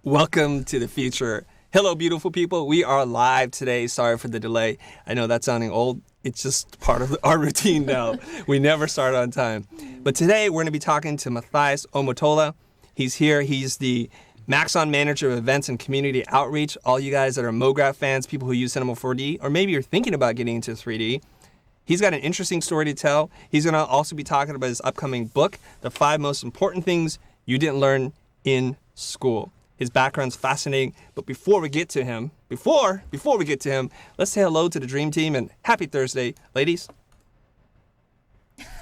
Welcome to the future. Hello, beautiful people. We are live today. Sorry for the delay. I know that's sounding old. It's just part of our routine now. We never start on time. But today we're going to be talking to Mathias Omotola. He's here. He's the Maxon Manager of Events and Community Outreach. All you guys that are MoGraph fans, people who use Cinema 4D, or maybe you're thinking about getting into 3D, he's got an interesting story to tell. He's going to also be talking about his upcoming book, The 5 Most Important Things You Didn't Learn in School. His background's fascinating, but before we get to him, let's say hello to the Dream Team and happy Thursday, ladies.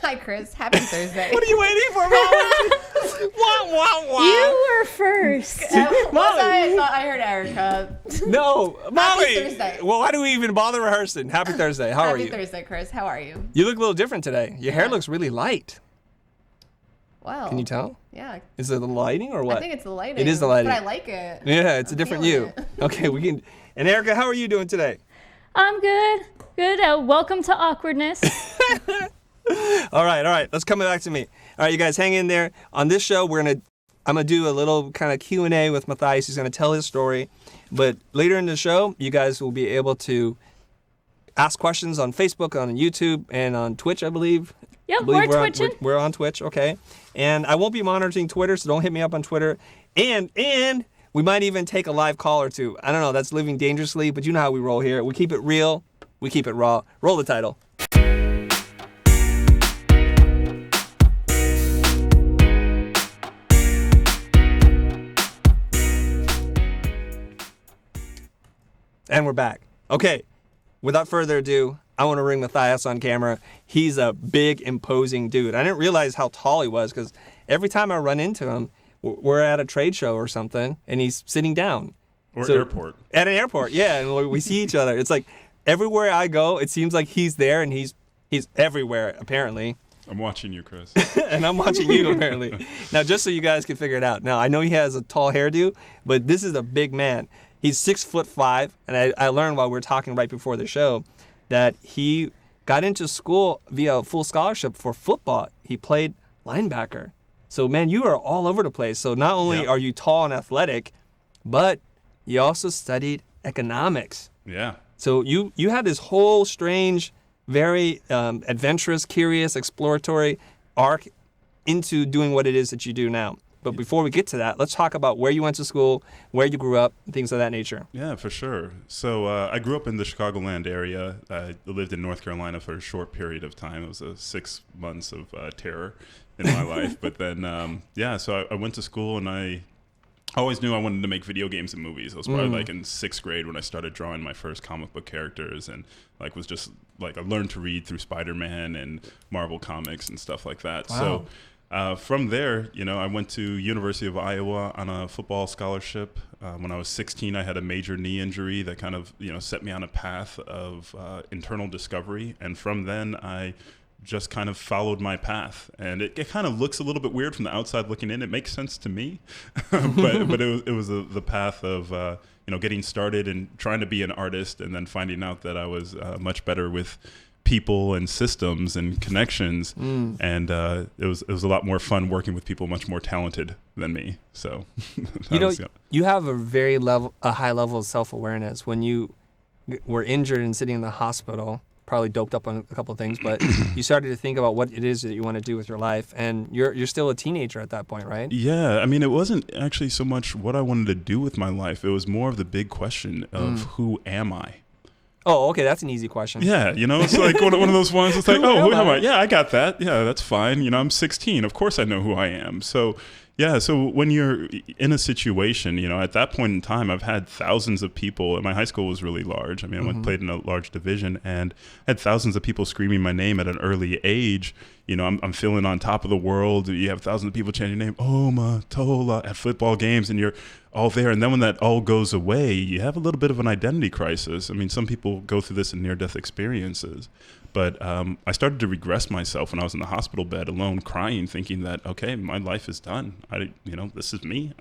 Hi, Chris. Happy Thursday. What are you waiting for, Molly? Wah, wah, wah. You were first. I thought I heard Erica. No, Molly. Happy Thursday. Well, why do we even bother rehearsing? Happy Thursday. How are you? Happy Thursday, Chris. How are you? You look a little different today. Your hair looks really light. Wow. Can you tell? Yeah. Is it the lighting or what? I think it's the lighting. It is the lighting. But I like it. Yeah, it's a different you. feeling Okay, we can. And Erica, how are you doing today? I'm good. Good. Welcome to awkwardness. All right. Let's come back to me. All right, you guys, hang in there. On this show, I'm gonna do a little kind of Q&A with Mathias. He's gonna tell his story, but later in the show, you guys will be able to ask questions on Facebook, on YouTube, and on Twitch, I believe. Yep, we're twitching. We're on Twitch, okay. And I won't be monitoring Twitter, so don't hit me up on Twitter. And we might even take a live call or two. I don't know, that's living dangerously, but you know how we roll here. We keep it real, we keep it raw. Roll the title. And we're back. Okay, without further ado, I want to bring Mathias on camera. He's a big, imposing dude. I didn't realize how tall he was because every time I run into him, we're at a trade show or something, and he's sitting down. Or airport. At an airport, yeah, and we see each other. It's like everywhere I go, it seems like he's there, and he's everywhere, apparently. I'm watching you, Chris. And I'm watching you, apparently. Now, just so you guys can figure it out. Now, I know he has a tall hairdo, but this is a big man. He's 6'5", and I learned while we were talking right before the show that he got into school via a full scholarship for football. He played linebacker. So, man, you are all over the place. So not only are you tall and athletic, but you also studied economics. Yeah. So you had this whole strange, very adventurous, curious, exploratory arc into doing what it is that you do now. But before we get to that, let's talk about where you went to school, where you grew up, things of that nature. Yeah, for sure. So I grew up in the Chicagoland area. I lived in North Carolina for a short period of time. It was 6 months of terror in my life. But then, so I went to school, and I always knew I wanted to make video games and movies. I was probably like in 6th grade when I started drawing my first comic book characters, and I learned to read through Spider-Man and Marvel comics and stuff like that. Wow. So from there, I went to University of Iowa on a football scholarship. When I was 16, I had a major knee injury that kind of, set me on a path of internal discovery. And from then, I just kind of followed my path. And it kind of looks a little bit weird from the outside looking in. It makes sense to me. but it was the path of, getting started and trying to be an artist, and then finding out that I was much better with people and systems and connections, and it was a lot more fun working with people much more talented than me. So you have a high level of self-awareness. When you were injured and sitting in the hospital, probably doped up on a couple of things, but you started to think about what it is that you want to do with your life, and you're still a teenager at that point, right? Yeah, I mean, it wasn't actually so much what I wanted to do with my life. It was more of the big question of who am I? Oh, okay, that's an easy question. Yeah, it's like one of those ones. It's like, who am I? Yeah, I got that. Yeah, that's fine. I'm 16. Of course I know who I am. So, yeah, so when you're in a situation, at that point in time, I've had thousands of people, and my high school was really large. I mean, I played in a large division, and I had thousands of people screaming my name at an early age. I'm feeling on top of the world. You have thousands of people chanting your name, Omotola, at football games, and you're all there. And then when that all goes away, you have a little bit of an identity crisis. I mean, some people go through this in near-death experiences. But I started to regress myself when I was in the hospital bed alone, crying, thinking that, okay, my life is done. This is me.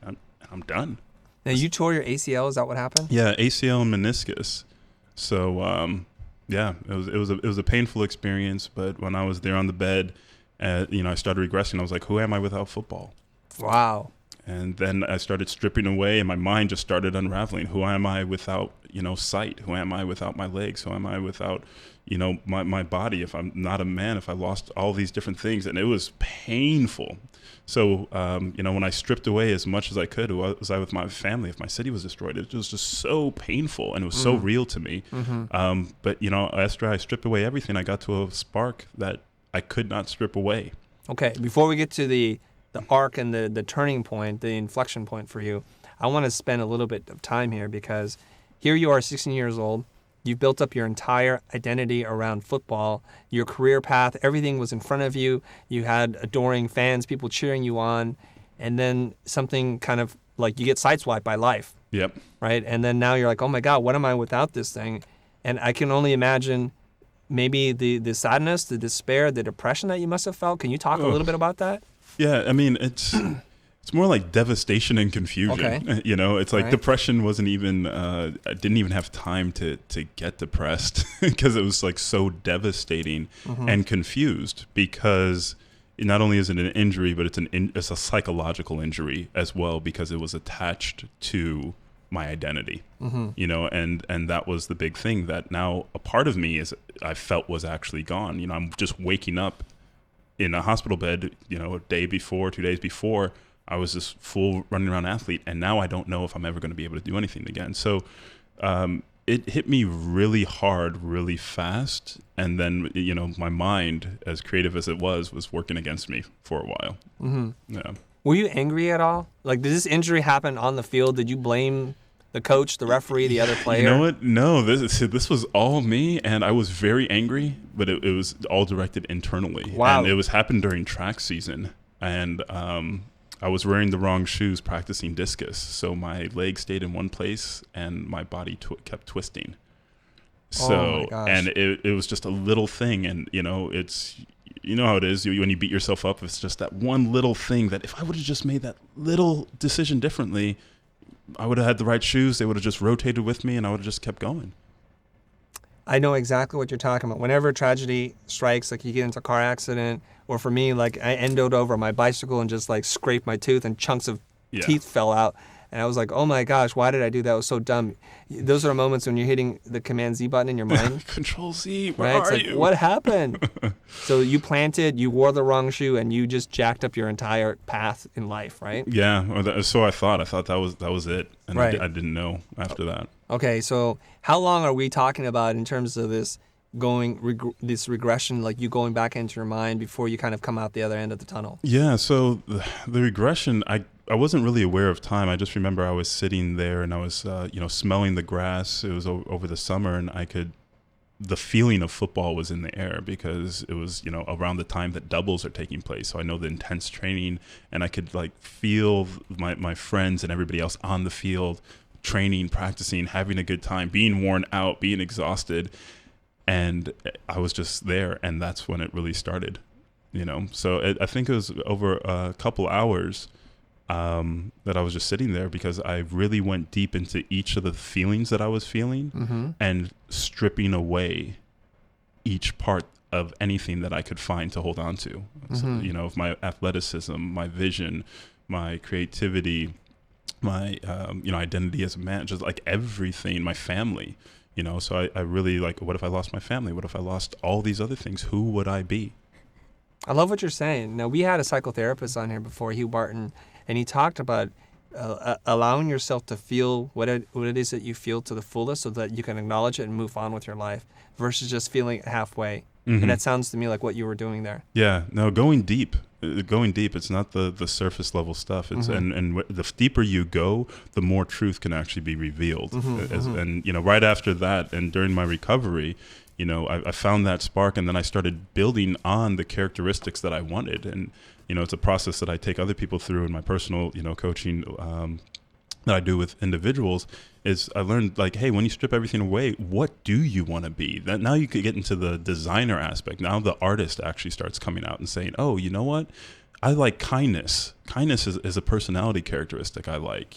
I'm done. Now, you tore your ACL. Is that what happened? Yeah, ACL and meniscus. So, it was a painful experience. But when I was there on the bed, I started regressing. I was like, who am I without football? Wow. And then I started stripping away, and my mind just started unraveling. Who am I without, sight? Who am I without my legs? Who am I without, my body? If I'm not a man, if I lost all these different things, and it was painful. So, when I stripped away as much as I could, was I with my family? If my city was destroyed, it was just so painful, and it was so real to me. But, after I stripped away everything, I got to a spark that I could not strip away. Okay, before we get to the arc and the turning point, the inflection point for you, I want to spend a little bit of time here, because here you are, 16 years old. You've built up your entire identity around football, your career path, everything was in front of you. You had adoring fans, people cheering you on, and then something kind of like you get sideswiped by life. Yep. Right? And then now you're like, oh my God, what am I without this thing? And I can only imagine maybe the sadness, the despair, the depression that you must have felt. Can you talk a little bit about that? Yeah, I mean, it's more like devastation and confusion. Okay. It's like depression wasn't even, I didn't even have time to get depressed because it was like so devastating and confused, because not only is it an injury, but it's a psychological injury as well, because it was attached to my identity, and that was the big thing, that now a part of me I felt was actually gone. I'm just waking up in a hospital bed, a day before, 2 days before, I was this full running around athlete, and now I don't know if I'm ever going to be able to do anything again. So it hit me really hard, really fast, and then my mind, as creative as it was working against me for a while. Yeah. Were you angry at all? Like, did this injury happen on the field? Did you blame the coach, the referee, the other player? You know what? No, this was all me, and I was very angry, but it was all directed internally. Wow. And it happened during track season, and I was wearing the wrong shoes practicing discus, so my leg stayed in one place, and my body kept twisting. So, oh my gosh. And it was just a little thing, and it's... how it is when you beat yourself up. It's just that one little thing that if I would have just made that little decision differently, I would have had the right shoes. They would have just rotated with me, and I would have just kept going. I know exactly what you're talking about. Whenever tragedy strikes, like you get into a car accident, or for me, like I endoed over my bicycle and just like scraped my tooth, and chunks of teeth fell out. And I was like, oh my gosh, why did I do that? It was so dumb. Those are moments when you're hitting the Command Z button in your mind. Control Z, where right? are It's like, you? what happened? So you planted, you wore the wrong shoe, and you just jacked up your entire path in life, right? Yeah, so I thought. I thought that was it. And right. I didn't know after that. Okay, so how long are we talking about in terms of this this regression, like you going back into your mind before you kind of come out the other end of the tunnel? Yeah, so the regression, I wasn't really aware of time. I just remember I was sitting there and I was, smelling the grass. It was over the summer, and the feeling of football was in the air because it was, around the time that doubles are taking place. So I know the intense training, and I could like feel my friends and everybody else on the field, training, practicing, having a good time, being worn out, being exhausted. And I was just there, and that's when it really started, So I think it was over a couple hours that I was just sitting there, because I really went deep into each of the feelings that I was feeling and stripping away each part of anything that I could find to hold on to. So, of my athleticism, my vision, my creativity, my identity as a man, just like everything, my family. So I really what if I lost my family? What if I lost all these other things? Who would I be? I love what you're saying. Now, we had a psychotherapist on here before, Hugh Barton, and he talked about allowing yourself to feel what it is that you feel to the fullest, so that you can acknowledge it and move on with your life, versus just feeling it halfway. And that sounds to me like what you were doing there. Yeah, no, going deep. It's not the surface level stuff. It's and the deeper you go, the more truth can actually be revealed. And right after that, and during my recovery, I found that spark, and then I started building on the characteristics that I wanted. And it's a process that I take other people through in my personal coaching that I do with individuals. Is I learned hey, when you strip everything away, what do you want to be? That now you could get into the designer aspect. Now the artist actually starts coming out and saying, oh, you know what? I like kindness. Kindness is a personality characteristic I like,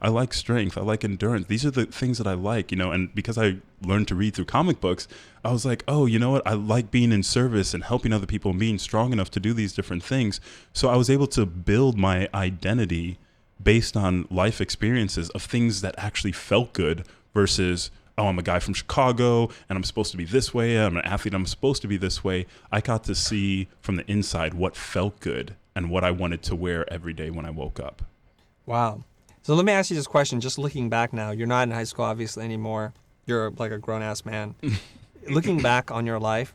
I like strength. I like endurance. These are the things that I like, and because I learned to read through comic books, I was like, oh, you know what? I like being in service and helping other people and being strong enough to do these different things. So I was able to build my identity based on life experiences of things that actually felt good versus, oh, I'm a guy from Chicago and I'm supposed to be this way. I'm an athlete. I'm supposed to be this way. I got to see from the inside what felt good and what I wanted to wear every day when I woke up. Wow. So let me ask you this question. Just looking back now, you're not in high school obviously anymore. You're like a grown-ass man. Looking back on your life,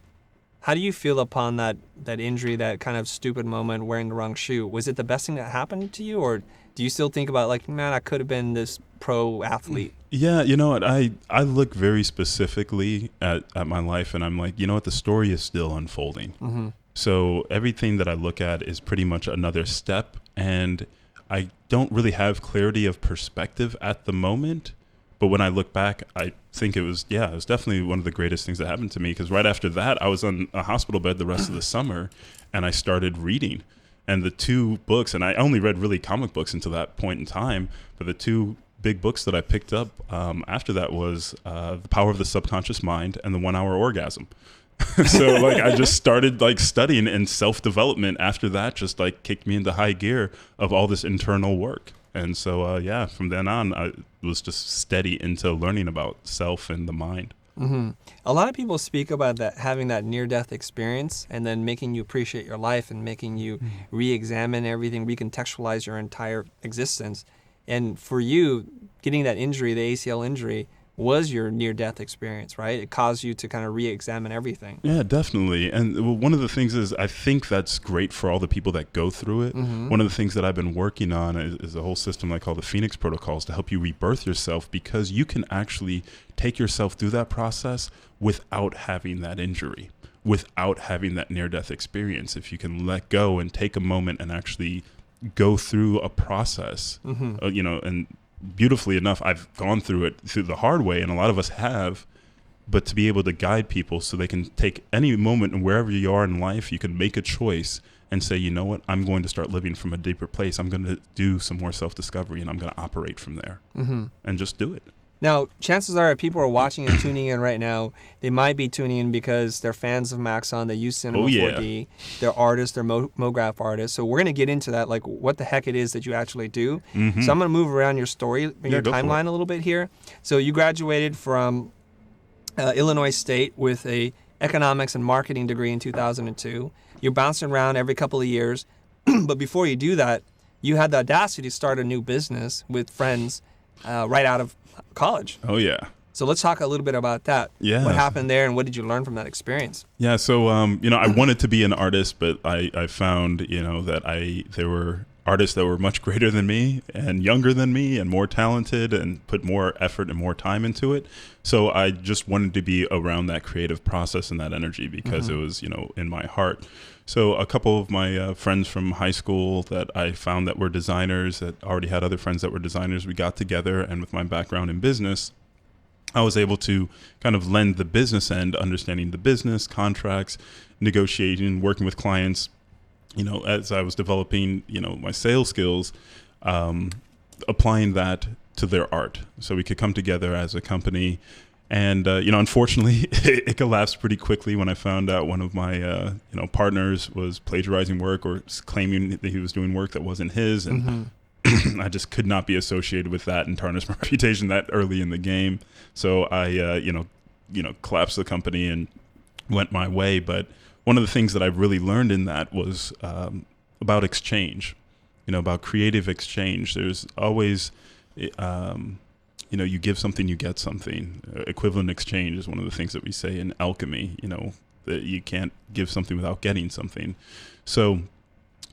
how do you feel upon that injury, that kind of stupid moment wearing the wrong shoe? Was it the best thing that happened to you, or do you still think about like, man, I could have been this pro athlete? Yeah, you know what? I look very specifically at my life and I'm like, you know what? The story is still unfolding. Mm-hmm. So everything that I look at is pretty much another step, and I don't really have clarity of perspective at the moment. But when I look back, I think it was definitely one of the greatest things that happened to me, because right after that, I was on a hospital bed the rest of the summer and I started reading. And the two books, and I only read really comic books until that point in time, but the two big books that I picked up after that was The Power of the Subconscious Mind and The 1 Hour Orgasm. So like I just started like studying, and self-development after that just like kicked me into high gear of all this internal work. And so, from then on, I was just steady into learning about self and the mind. Mm-hmm. A lot of people speak about that, having that near-death experience and then making you appreciate your life and making you re-examine everything, recontextualize your entire existence. And for you, getting that injury, the ACL injury, was your near-death experience, right? It caused you to kind of re-examine everything. Yeah, definitely. And one of the things is, I think that's great for all the people that go through it. Mm-hmm. One of the things that I've been working on is a whole system I call the Phoenix Protocols to help you rebirth yourself, because you can actually take yourself through that process without having that injury, without having that near-death experience. If you can let go and take a moment and actually go through a process, and beautifully enough, I've gone through it through the hard way, and a lot of us have, but to be able to guide people so they can take any moment and wherever you are in life, you can make a choice and say, you know what, I'm going to start living from a deeper place. I'm going to do some more self-discovery, and I'm going to operate from there and just do it. Now, chances are if people are watching and tuning in right now, they might be tuning in because they're fans of Maxon, they use Cinema 4D, they're artists, they're MoGraph artists. So we're going to get into that, like what the heck it is that you actually do. Mm-hmm. So I'm going to move around your story, your timeline a little bit here. So you graduated from Illinois State with a economics and marketing degree in 2002. You're bouncing around every couple of years. But before you do that, you had the audacity to start a new business with friends right out of college. Oh, yeah. So let's talk a little bit about that. Yeah. What happened there and what did you learn from that experience? Yeah. So, I wanted to be an artist, but I found, that there were artists that were much greater than me and younger than me and more talented and put more effort and more time into it. So I just wanted to be around that creative process and that energy because it was, in my heart. So a couple of my friends from high school that I found that were designers, that already had other friends that were designers, we got together, and with my background in business, I was able to kind of lend the business end, understanding the business, contracts, negotiating, working with clients, as I was developing, my sales skills, applying that to their art. So we could come together as a company. And, unfortunately, it collapsed pretty quickly when I found out one of my, partners was plagiarizing work or claiming that he was doing work that wasn't his. And I just could not be associated with that and tarnish my reputation that early in the game. So I, collapsed the company and went my way. But one of the things that I really learned in that was about exchange, about creative exchange. There's always... you give something, you get something. Equivalent exchange is one of the things that we say in alchemy, that you can't give something without getting something. So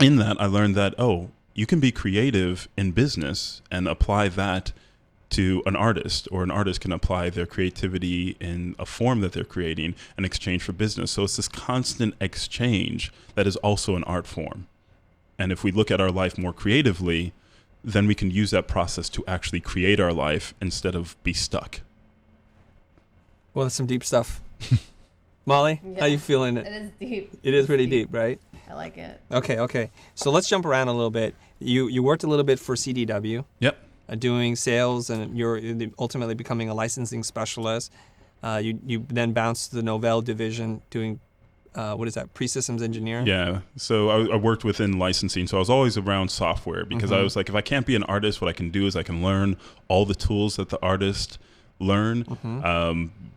in that, I learned that, you can be creative in business and apply that to an artist, or an artist can apply their creativity in a form that they're creating in exchange for business. So it's this constant exchange that is also an art form. And if we look at our life more creatively, then we can use that process to actually create our life instead of be stuck. Well, that's some deep stuff. Molly, how you feeling? It is deep. It is pretty deep, right? I like it. Okay. So let's jump around a little bit. You worked a little bit for CDW. Yep. Doing sales, and you're ultimately becoming a licensing specialist. You then bounced to the Novell division, doing pre-systems engineer? Yeah. So I worked within licensing. So I was always around software because I was like, if I can't be an artist, what I can do is I can learn all the tools that the artist learn.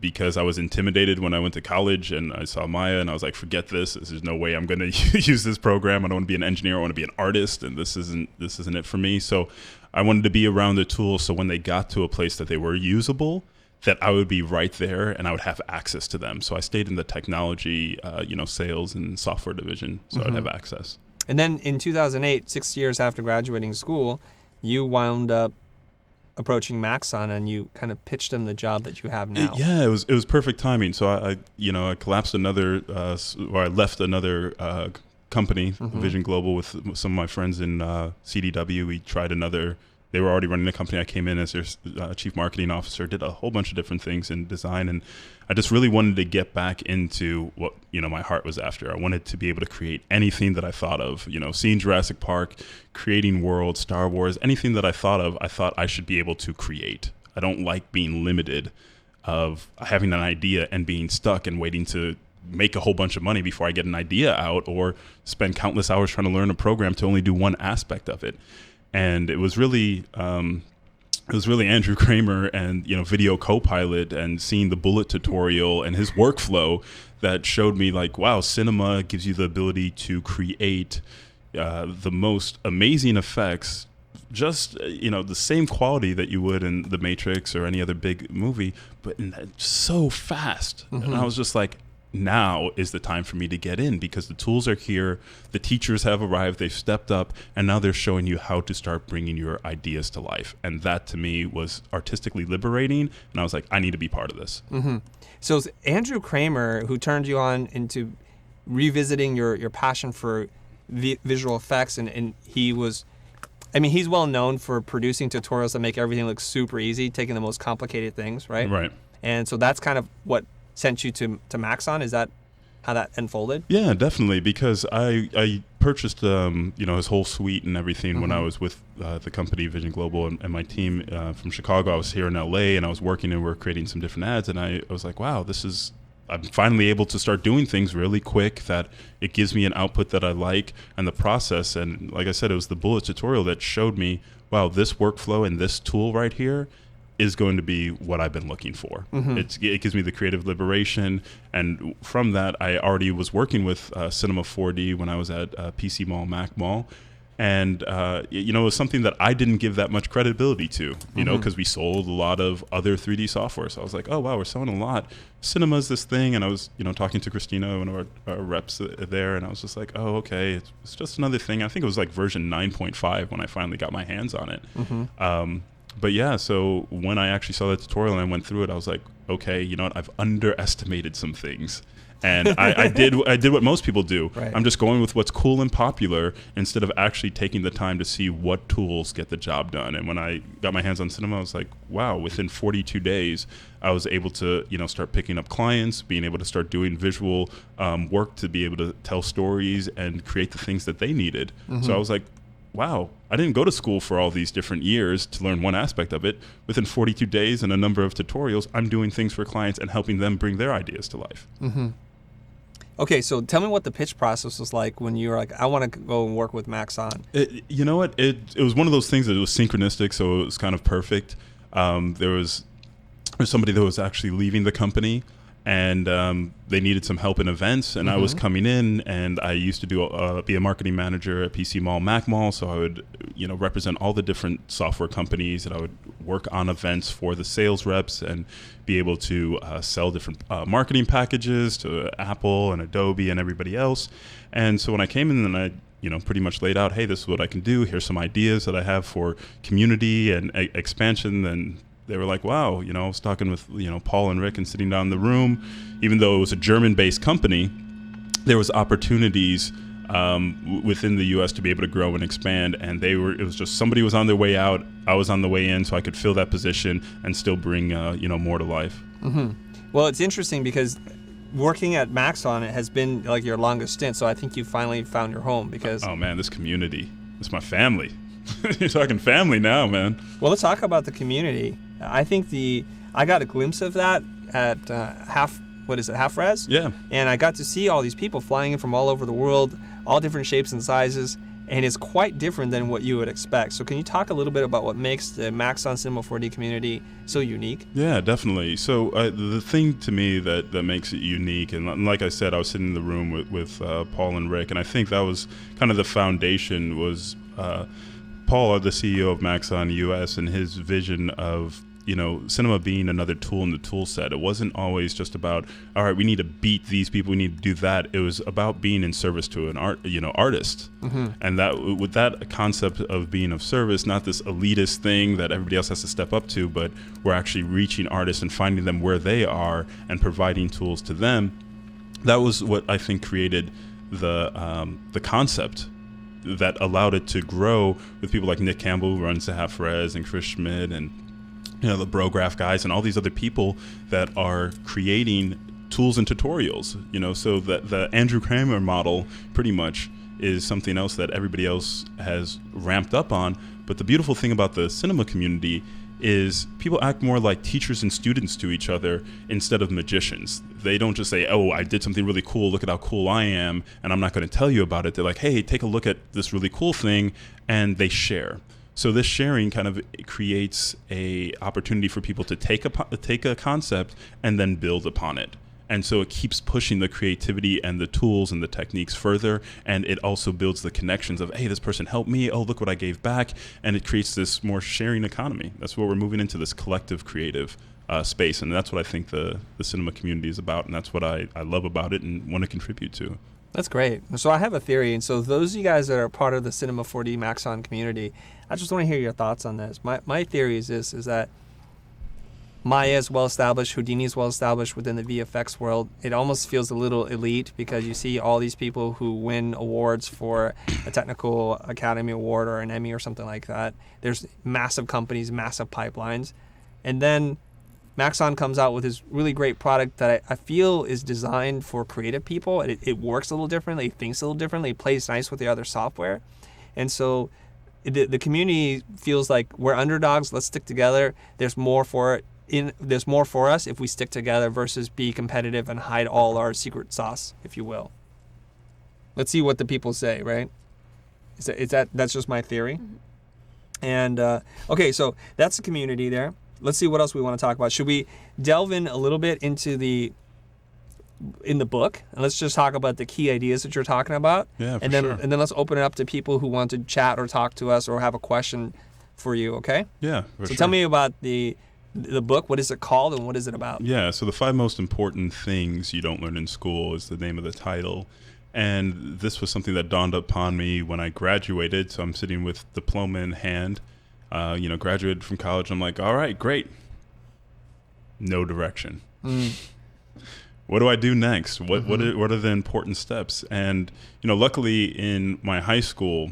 Because I was intimidated when I went to college and I saw Maya and I was like, forget this. There's no way I'm going to use this program. I don't want to be an engineer. I want to be an artist, and this isn't it for me. So I wanted to be around the tools. So when they got to a place that they were usable, that I would be right there and I would have access to them. So I stayed in the technology, sales and software division, so I'd have access. And then in 2008, 6 years after graduating school, you wound up approaching Maxon and you kind of pitched them the job that you have now. It was perfect timing. So I collapsed I left another company, Vision Global, with some of my friends in CDW. We tried they were already running the company. I came in as their chief marketing officer, did a whole bunch of different things in design. And I just really wanted to get back into what, my heart was after. I wanted to be able to create anything that I thought of, seeing Jurassic Park, creating worlds, Star Wars, anything that I thought I should be able to create. I don't like being limited of having an idea and being stuck and waiting to make a whole bunch of money before I get an idea out or spend countless hours trying to learn a program to only do one aspect of it. And it was really Andrew Kramer and Video Copilot and seeing the bullet tutorial and his workflow that showed me like, wow, cinema gives you the ability to create the most amazing effects, just the same quality that you would in The Matrix or any other big movie, but so fast. And I was just like, now is the time for me to get in because the tools are here, the teachers have arrived, they've stepped up, and now they're showing you how to start bringing your ideas to life. And that to me was artistically liberating, and I was like, I need to be part of this. So it's Andrew Kramer who turned you on into revisiting your passion for visual effects, and he's well known for producing tutorials that make everything look super easy, taking the most complicated things, right? Right. And so that's kind of what sent you to Maxon. Is that how that unfolded? Yeah, definitely, because I purchased his whole suite and everything when I was with the company Vision Global and my team from Chicago. I was here in LA and I was working and we were creating some different ads, and I was like, wow, I'm finally able to start doing things really quick that it gives me an output that I like and the process. And like I said, it was the bullet tutorial that showed me, wow, this workflow and this tool right here is going to be what I've been looking for. It gives me the creative liberation. And from that, I already was working with Cinema 4D when I was at PC Mall, Mac Mall. And, it was something that I didn't give that much credibility to, because we sold a lot of other 3D software. So I was like, oh, wow, we're selling a lot. Cinema's this thing. And I was, talking to Christina, one of our reps there. And I was just like, oh, okay, it's just another thing. I think it was like version 9.5 when I finally got my hands on it. But yeah, so when I actually saw that tutorial and I went through it, I was like, okay, you know what? I've underestimated some things. And I did what most people do. Right. I'm just going with what's cool and popular instead of actually taking the time to see what tools get the job done. And when I got my hands on cinema, I was like, wow, within 42 days, I was able to, start picking up clients, being able to start doing visual work to be able to tell stories and create the things that they needed. So I was like, wow, I didn't go to school for all these different years to learn one aspect of it. Within 42 days and a number of tutorials, I'm doing things for clients and helping them bring their ideas to life. Okay, so tell me what the pitch process was like when you were like, I want to go and work with Maxon. You know what? It was one of those things that it was synchronistic, so it was kind of perfect. There was somebody that was actually leaving the company, and they needed some help in events, and I was coming in, and I used to be a marketing manager at PC Mall, Mac Mall, so I would represent all the different software companies, and I would work on events for the sales reps and be able to sell different marketing packages to Apple and Adobe and everybody else. And so when I came in, and I pretty much laid out, hey, this is what I can do, here's some ideas that I have for community and expansion, and they were like, wow, I was talking with, Paul and Rick and sitting down in the room, even though it was a German-based company, there was opportunities within the U.S. to be able to grow and expand. And it was just somebody was on their way out, I was on the way in, so I could fill that position and still bring, more to life. Well, it's interesting because working at Maxon, it has been like your longest stint. So I think you finally found your home because... Oh man, this community, it's my family. You're talking family now, man. Well, let's talk about the community. I think I got a glimpse of that at what is it, half res? Yeah. And I got to see all these people flying in from all over the world, all different shapes and sizes, and it's quite different than what you would expect. So can you talk a little bit about what makes the Maxon Cinema 4D community so unique? Yeah, definitely. So the thing to me that makes it unique, and like I said, I was sitting in the room with Paul and Rick, and I think that was kind of the foundation was Paul, the CEO of Maxon US, and his vision of cinema being another tool in the tool set. It wasn't always just about, all right, we need to beat these people, we need to do that. It was about being in service to an artist. Mm-hmm. And that with that concept of being of service, not this elitist thing that everybody else has to step up to, but we're actually reaching artists and finding them where they are and providing tools to them. That was what I think created the concept that allowed it to grow with people like Nick Campbell, who runs the Half Res, and Chris Schmidt, and the BroGraph guys, and all these other people that are creating tools and tutorials. So the Andrew Kramer model pretty much is something else that everybody else has ramped up on. But the beautiful thing about the cinema community is people act more like teachers and students to each other instead of magicians. They don't just say, oh, I did something really cool, look at how cool I am, and I'm not going to tell you about it. They're like, hey, take a look at this really cool thing, and they share. So this sharing kind of creates a opportunity for people to take a concept and then build upon it. And so it keeps pushing the creativity and the tools and the techniques further. And it also builds the connections of, hey, this person helped me. Oh, look what I gave back. And it creates this more sharing economy. That's where we're moving into, this collective creative space. And that's what I think the cinema community is about. And that's what I love about it and want to contribute to. That's great. So I have a theory. And so those of you guys that are part of the Cinema 4D Maxon community, I just want to hear your thoughts on this. My theory is this, is that Maya is well established, Houdini is well established within the VFX world. It almost feels a little elite because you see all these people who win awards for a Technical Academy Award or an Emmy or something like that. There's massive companies, massive pipelines. And then Maxon comes out with this really great product that I feel is designed for creative people. It works a little differently, it thinks a little differently, it plays nice with the other software. And so the community feels like we're underdogs, let's stick together. There's more for us if we stick together versus be competitive and hide all our secret sauce, if you will. Let's see what the people say, right? That's just my theory. Mm-hmm. And okay, so that's the community there. Let's see what else we want to talk about. Should we delve in a little bit into the book, and let's just talk about the key ideas that you're talking about. Yeah, and then let's open it up to people who want to chat or talk to us or have a question for you. Okay? Yeah. So tell me about the book. What is it called and what is it about? Yeah. So the 5 most important things you don't learn in school is the name of the title. And this was something that dawned upon me when I graduated. So I'm sitting with diploma in hand. Graduated from college. I'm like, all right, great. No direction. What do I do next? What are the important steps? And luckily in my high school,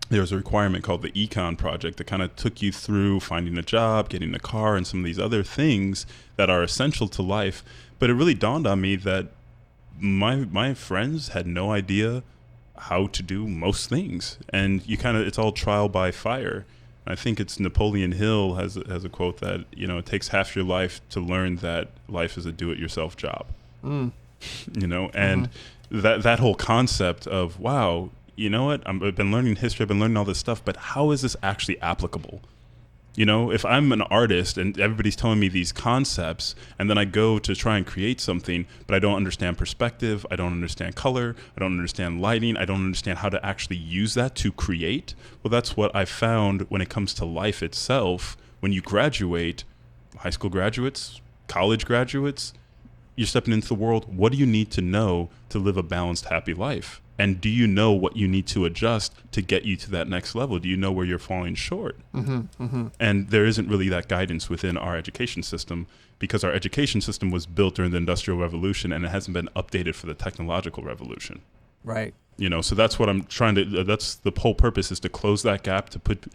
there was a requirement called the Econ project that kind of took you through finding a job, getting a car, and some of these other things that are essential to life. But it really dawned on me that my friends had no idea how to do most things, and it's all trial by fire. I think it's Napoleon Hill has a quote that, it takes half your life to learn that life is a do-it-yourself job. And that whole concept of, wow, you know what? I've been learning history, I've been learning all this stuff, but how is this actually applicable? If I'm an artist and everybody's telling me these concepts, and then I go to try and create something, but I don't understand perspective, I don't understand color, I don't understand lighting, I don't understand how to actually use that to create. Well, that's what I found when it comes to life itself. When you graduate, high school graduates, college graduates, you're stepping into the world. What do you need to know to live a balanced, happy life? And do you know what you need to adjust to get you to that next level? Do you know where you're falling short? And there isn't really that guidance within our education system, because our education system was built during the Industrial Revolution and it hasn't been updated for the technological revolution. Right. So that's what I'm trying to, that's the whole purpose, is to close that gap, to put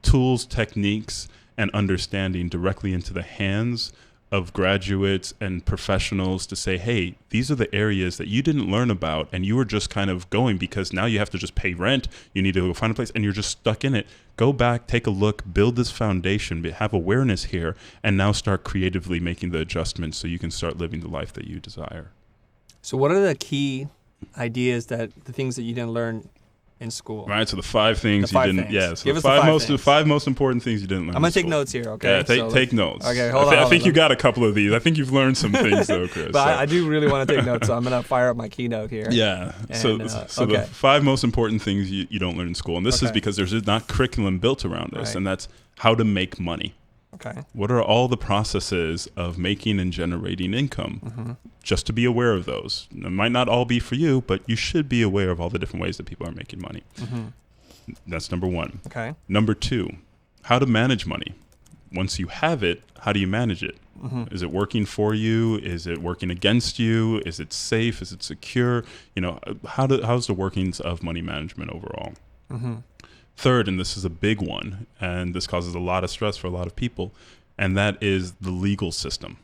tools, techniques, and understanding directly into the hands of graduates and professionals to say, hey, these are the areas that you didn't learn about and you were just kind of going because now you have to just pay rent, you need to go find a place, and you're just stuck in it. Go back, take a look, build this foundation, have awareness here, and now start creatively making the adjustments so you can start living the life that you desire. So what are the key ideas the things that you didn't learn in school? Right, so the 5 things The 5 you didn't. things. Yeah, so Give us the 5 most important things you didn't learn. I'm gonna in take school. notes here, okay? Yeah, take notes. Okay, I think you got a couple of these. I think you've learned some things though, Chris. But so. I do really want to take notes, so I'm gonna fire up my keynote here. Yeah. And, So okay. the 5 most important things you don't learn in school, and this is Okay. because there's not curriculum built around this, Right. and that's how to make money. Okay. What are all the processes of making and generating income? Just to be aware of those. It might not all be for you, but you should be aware of all the different ways that people are making money. That's number 1. Okay. Number 2, how to manage money. Once you have it, how do you manage it? Is it working for you? Is it working against you? Is it safe? Is it secure? How's the workings of money management overall? Third, and this is a big one, and this causes a lot of stress for a lot of people, and that is the legal system,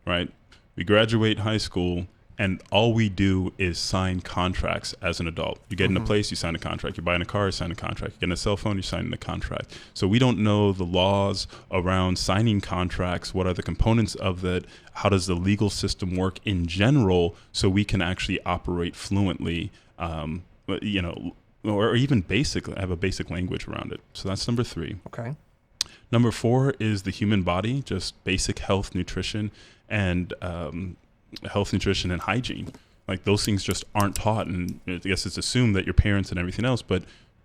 right? We graduate high school, and all we do is sign contracts as an adult. You get in a place, you sign a contract. You're buying a car, you sign a contract. You get a cell phone, you're signing a contract. So we don't know the laws around signing contracts. What are the components of that? How does the legal system work in general so we can actually operate fluently, or even have a basic language around it. So that's number 3. Okay. Number 4 is the human body, just basic health, nutrition, and hygiene. Like those things just aren't taught, and I guess it's assumed that your parents and everything else, but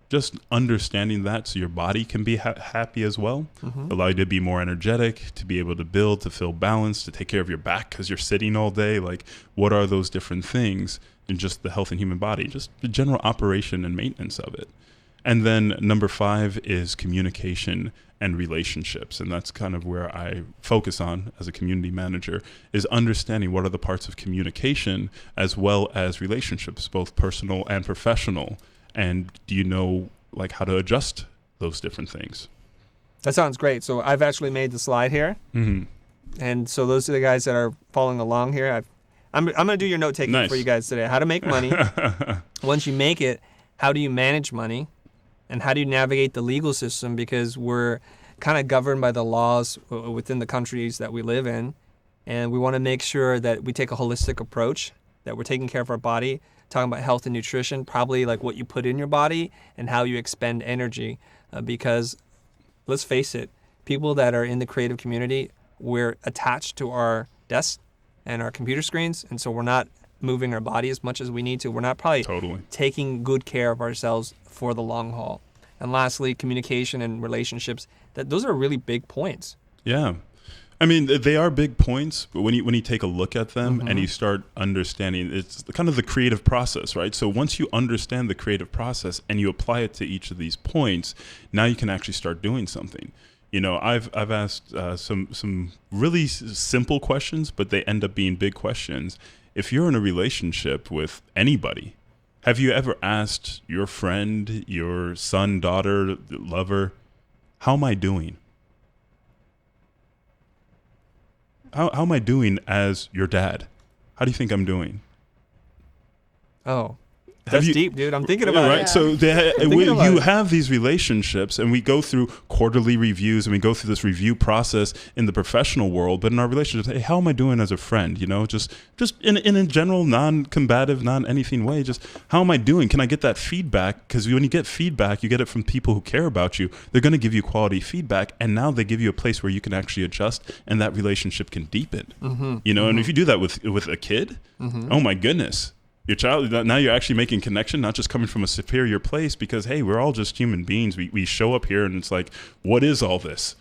just understanding that so your body can be happy as well, allow you to be more energetic, to be able to build, to feel balanced, to take care of your back because you're sitting all day. Like what are those different things in just the health and human body, just the general operation and maintenance of it. And then number 5 is communication and relationships. And that's kind of where I focus on as a community manager, is understanding what are the parts of communication as well as relationships, both personal and professional. And do you know like how to adjust those different things? That sounds great. So I've actually made the slide here. And so those are the guys that are following along here. I'm going to do your note taking for you guys today. How to make money. Once you make it, how do you manage money? And how do you navigate the legal system? Because we're kind of governed by the laws within the countries that we live in. And we want to make sure that we take a holistic approach, that we're taking care of our body, talking about health and nutrition, probably like what you put in your body and how you expend energy. Because let's face it, people that are in the creative community, we're attached to our desks and our computer screens, and so we're not moving our body as much as we need to. We're not probably taking good care of ourselves for the long haul. And lastly, communication and relationships. Those are really big points. Yeah. I mean, they are big points, but when you take a look at them and you start understanding, it's kind of the creative process, right? So once you understand the creative process and you apply it to each of these points, now you can actually start doing something. I've asked some really simple questions, but they end up being big questions. If you're in a relationship with anybody, have you ever asked your friend, your son, daughter, lover, how am I doing? How am I doing as your dad? How do you think I'm doing? Oh, that's deep, dude. I'm thinking about it. Right? Yeah. So you have these relationships, and we go through quarterly reviews, and we go through this review process in the professional world. But in our relationships, hey, how am I doing as a friend? Just in a general, non-combative, non-anything way. Just how am I doing? Can I get that feedback? Because when you get feedback, you get it from people who care about you. They're going to give you quality feedback, and now they give you a place where you can actually adjust, and that relationship can deepen. And if you do that with a kid, oh my goodness. Your child, now you're actually making connection, not just coming from a superior place, because, hey, we're all just human beings. We show up here and it's like, what is all this?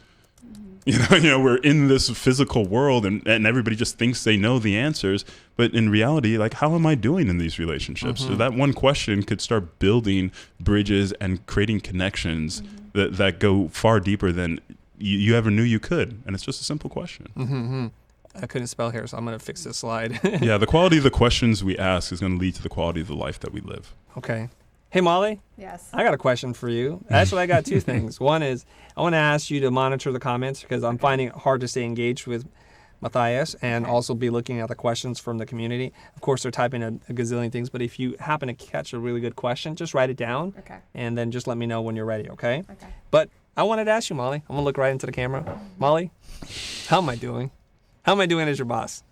We're in this physical world and everybody just thinks they know the answers. But in reality, like, how am I doing in these relationships? So that one question could start building bridges and creating connections that go far deeper than you ever knew you could. And it's just a simple question. I couldn't spell here, so I'm going to fix this slide. Yeah, the quality of the questions we ask is going to lead to the quality of the life that we live. Okay. Hey, Molly. Yes. I got a question for you. Actually, I got 2 things. One is I want to ask you to monitor the comments because I'm finding it hard to stay engaged with Matthias, and also be looking at the questions from the community. Of course, they're typing a gazillion things, but if you happen to catch a really good question, just write it down. Okay. And then just let me know when you're ready, okay? Okay. But I wanted to ask you, Molly. I'm going to look right into the camera. Molly, how am I doing? How am I doing as your boss?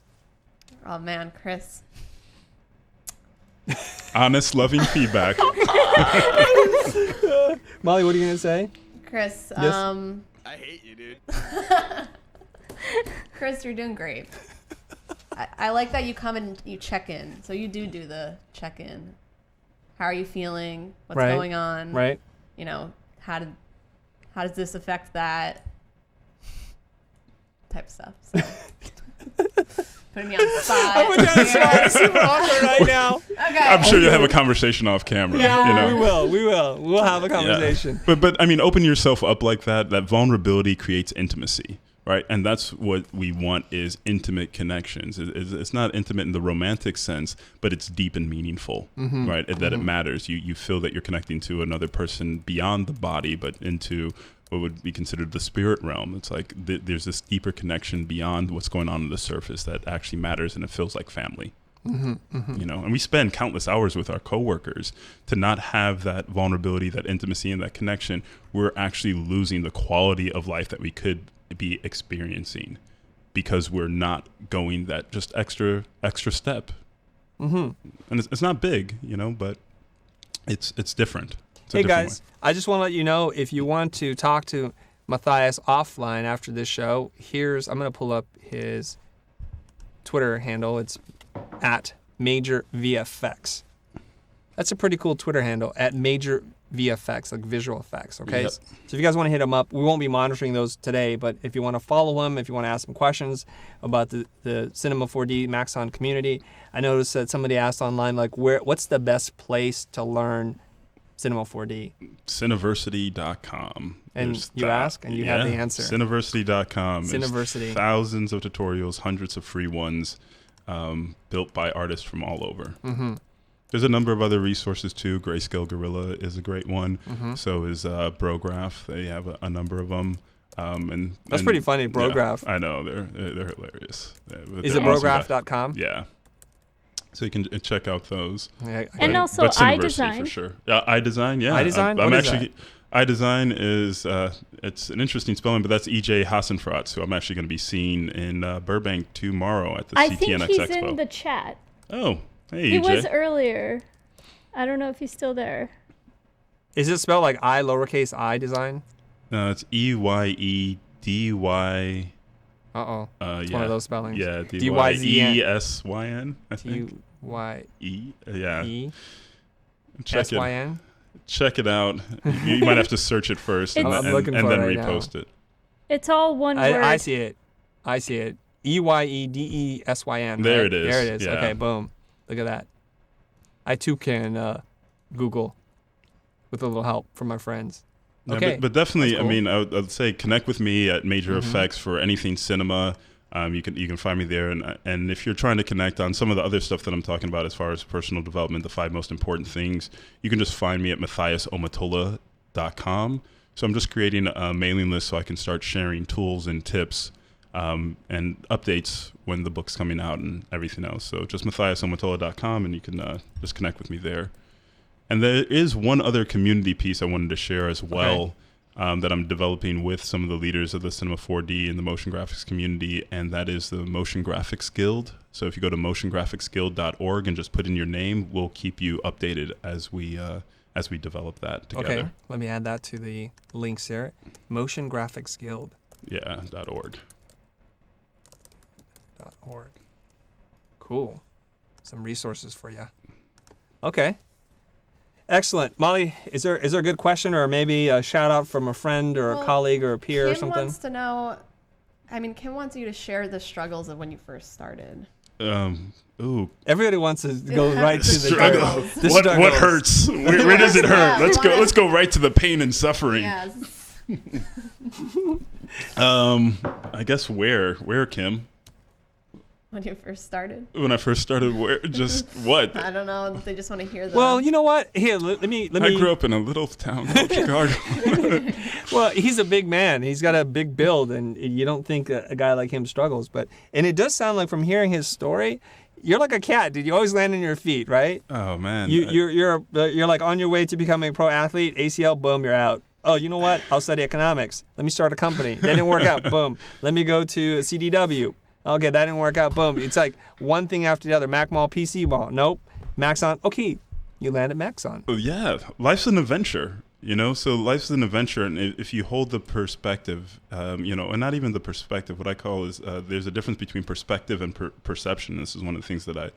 Oh man, Chris. Honest, loving feedback. Molly, what are you going to say? Chris, Yes. I hate you, dude. Chris, you're doing great. I like that you come and you check in. So you do the check in. How are you feeling? What's Right. going on? Right? You know, how does this affect that type of stuff? So. Putting me on the spot. Oh my God, it's super awkward right now. Okay. I'm sure you'll have a conversation off camera. Yeah, you know? we will. We'll have a conversation. Yeah. But I mean, open yourself up like that. That vulnerability creates intimacy, right? And that's what we want is intimate connections. It's not intimate in the romantic sense, but it's deep and meaningful, right? That it matters. You feel that you're connecting to another person beyond the body, but into what would be considered the spirit realm. It's like there's this deeper connection beyond what's going on the surface that actually matters, and it feels like family. You know, and we spend countless hours with our coworkers. To not have that vulnerability, that intimacy, and that connection, we're actually losing the quality of life that we could be experiencing because we're not going that just extra step. And it's not big, you know, but it's different. It's a Hey different guys, way. I just want to let you know, if you want to talk to Matthias offline after this show, I'm going to pull up his Twitter handle. It's at Major VFX. That's a pretty cool Twitter handle, at Major VFX, like visual effects, okay? Yep. So if you guys want to hit him up, we won't be monitoring those today, but if you want to follow him, if you want to ask him questions about the Cinema 4D Maxon community, I noticed that somebody asked online, like, what's the best place to learn Cinema 4D? Cineversity.com. And There's you ask, and you have the answer. Cineversity.com. Cineversity. Thousands of tutorials, hundreds of free ones, built by artists from all over. There's a number of other resources too. Grayscale Gorilla is a great one. So is Brograph. They have a number of them. That's pretty funny, Brograph. Yeah, I know, they're hilarious. Is it brograph.com? Yeah. So you can check out those. Yeah, And also but Cineversity iDesign. for sure. Yeah, iDesign. Yeah, iDesign? I'm What is actually. iDesign is it's an interesting spelling, but that's EJ Hassenfratz, who I'm actually going to be seeing in Burbank tomorrow at the I CTNX think he's Expo. in the chat. Oh, hey He EJ. was earlier. I don't know if he's still there. Is it spelled like I, lowercase I design? It's EYEDY. Uh-oh. It's Yeah. one of those spellings. Yeah, DYZN. I think. T-Y-E-S-Y-N? Check it. Check it out. You might have to search it first and I'm then looking for it right repost it. It's all one word. I see it. EYEDESYN. There right? it is. There it is. Yeah. Okay, boom. Look at that. I too can Google with a little help from my friends. Yeah, Okay. but definitely, That's cool. I mean, I'd say connect with me at Major Effects for anything cinema. You can find me there, and if you're trying to connect on some of the other stuff that I'm talking about as far as personal development, the 5 most important things, you can just find me at MathiasOmotola.com. So I'm just creating a mailing list so I can start sharing tools and tips and updates when the book's coming out and everything else. So just MathiasOmotola.com, and you can just connect with me there. And there is one other community piece I wanted to share as well. That I'm developing with some of the leaders of the Cinema 4D and the motion graphics community, and that is the Motion Graphics Guild. So if you go to motiongraphicsguild.org and just put in your name, we'll keep you updated as we develop that together. Okay, let me add that to the links here. Motion Graphics Guild. Yeah, .org. .org. Cool. Some resources for you. Okay. Excellent. Molly, is there a good question or maybe a shout out from a friend or a colleague or a peer or Kim something? wants to know, Kim wants you to share the struggles of when you first started. Everybody wants to go right to the Struggle. the What struggles. hurts? Where does it hurt? Yeah, Let's go right to the pain and suffering. Yes. I guess where Kim? When you first started? When I first started, where just what? I don't know. They just want to hear that. Well, you know what? Here, let me. I grew up in a little town called Chicago. Well, he's a big man. He's got a big build, and you don't think a guy like him struggles. And it does sound like, from hearing his story, you're like a cat, dude. You always land on your feet, right? Oh man, You're like on your way to becoming a pro athlete. ACL, boom, you're out. Oh, you know what? I'll study economics. Let me start a company. That didn't work out. Boom. Let me go to CDW. Okay, that didn't work out. Boom. It's like one thing after the other. Mac Mall, PC Ball. Nope. Maxon. Okay, you land at Maxon. Oh, yeah, life's an adventure, so life's an adventure. And if you hold the perspective, and not even the perspective, what I call is there's a difference between perspective and perception. This is one of the things that I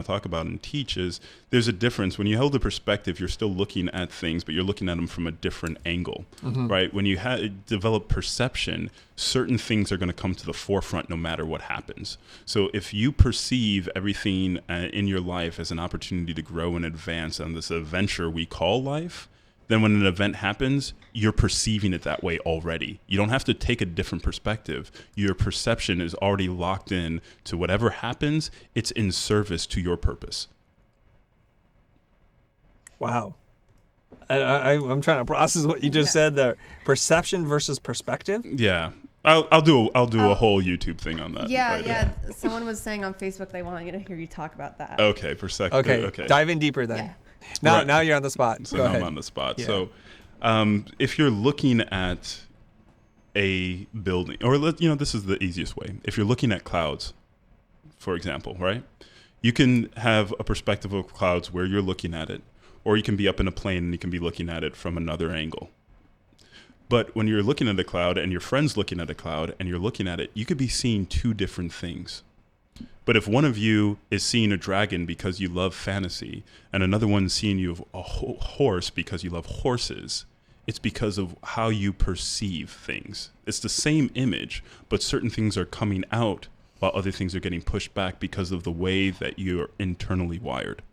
talk about and teach is there's a difference. When you hold the perspective, you're still looking at things, but you're looking at them from a different angle, right? When you develop perception, certain things are going to come to the forefront no matter what happens. So if you perceive everything in your life as an opportunity to grow and advance on this adventure we call life, then when an event happens, you're perceiving it that way already. You don't have to take a different perspective. Your perception is already locked in to whatever happens, it's in service to your purpose. Wow. I'm trying to process what you just said there. Perception versus perspective? Yeah. I'll do a whole YouTube thing on that. Yeah. Someone was saying on Facebook they want to hear you talk about that. Okay, perspective. Okay. Dive in deeper then. Yeah. Now you're on the spot. So Go now ahead. I'm on the spot. Yeah. So if you're looking at a building, or this is the easiest way. If you're looking at clouds, for example, right? You can have a perspective of clouds where you're looking at it, or you can be up in a plane and you can be looking at it from another angle. But when you're looking at a cloud and your friend's looking at a cloud and you're looking at it, you could be seeing two different things. But if one of you is seeing a dragon because you love fantasy and another one's seeing you a horse because you love horses, it's because of how you perceive things. It's the same image, but certain things are coming out while other things are getting pushed back because of the way that you're internally wired.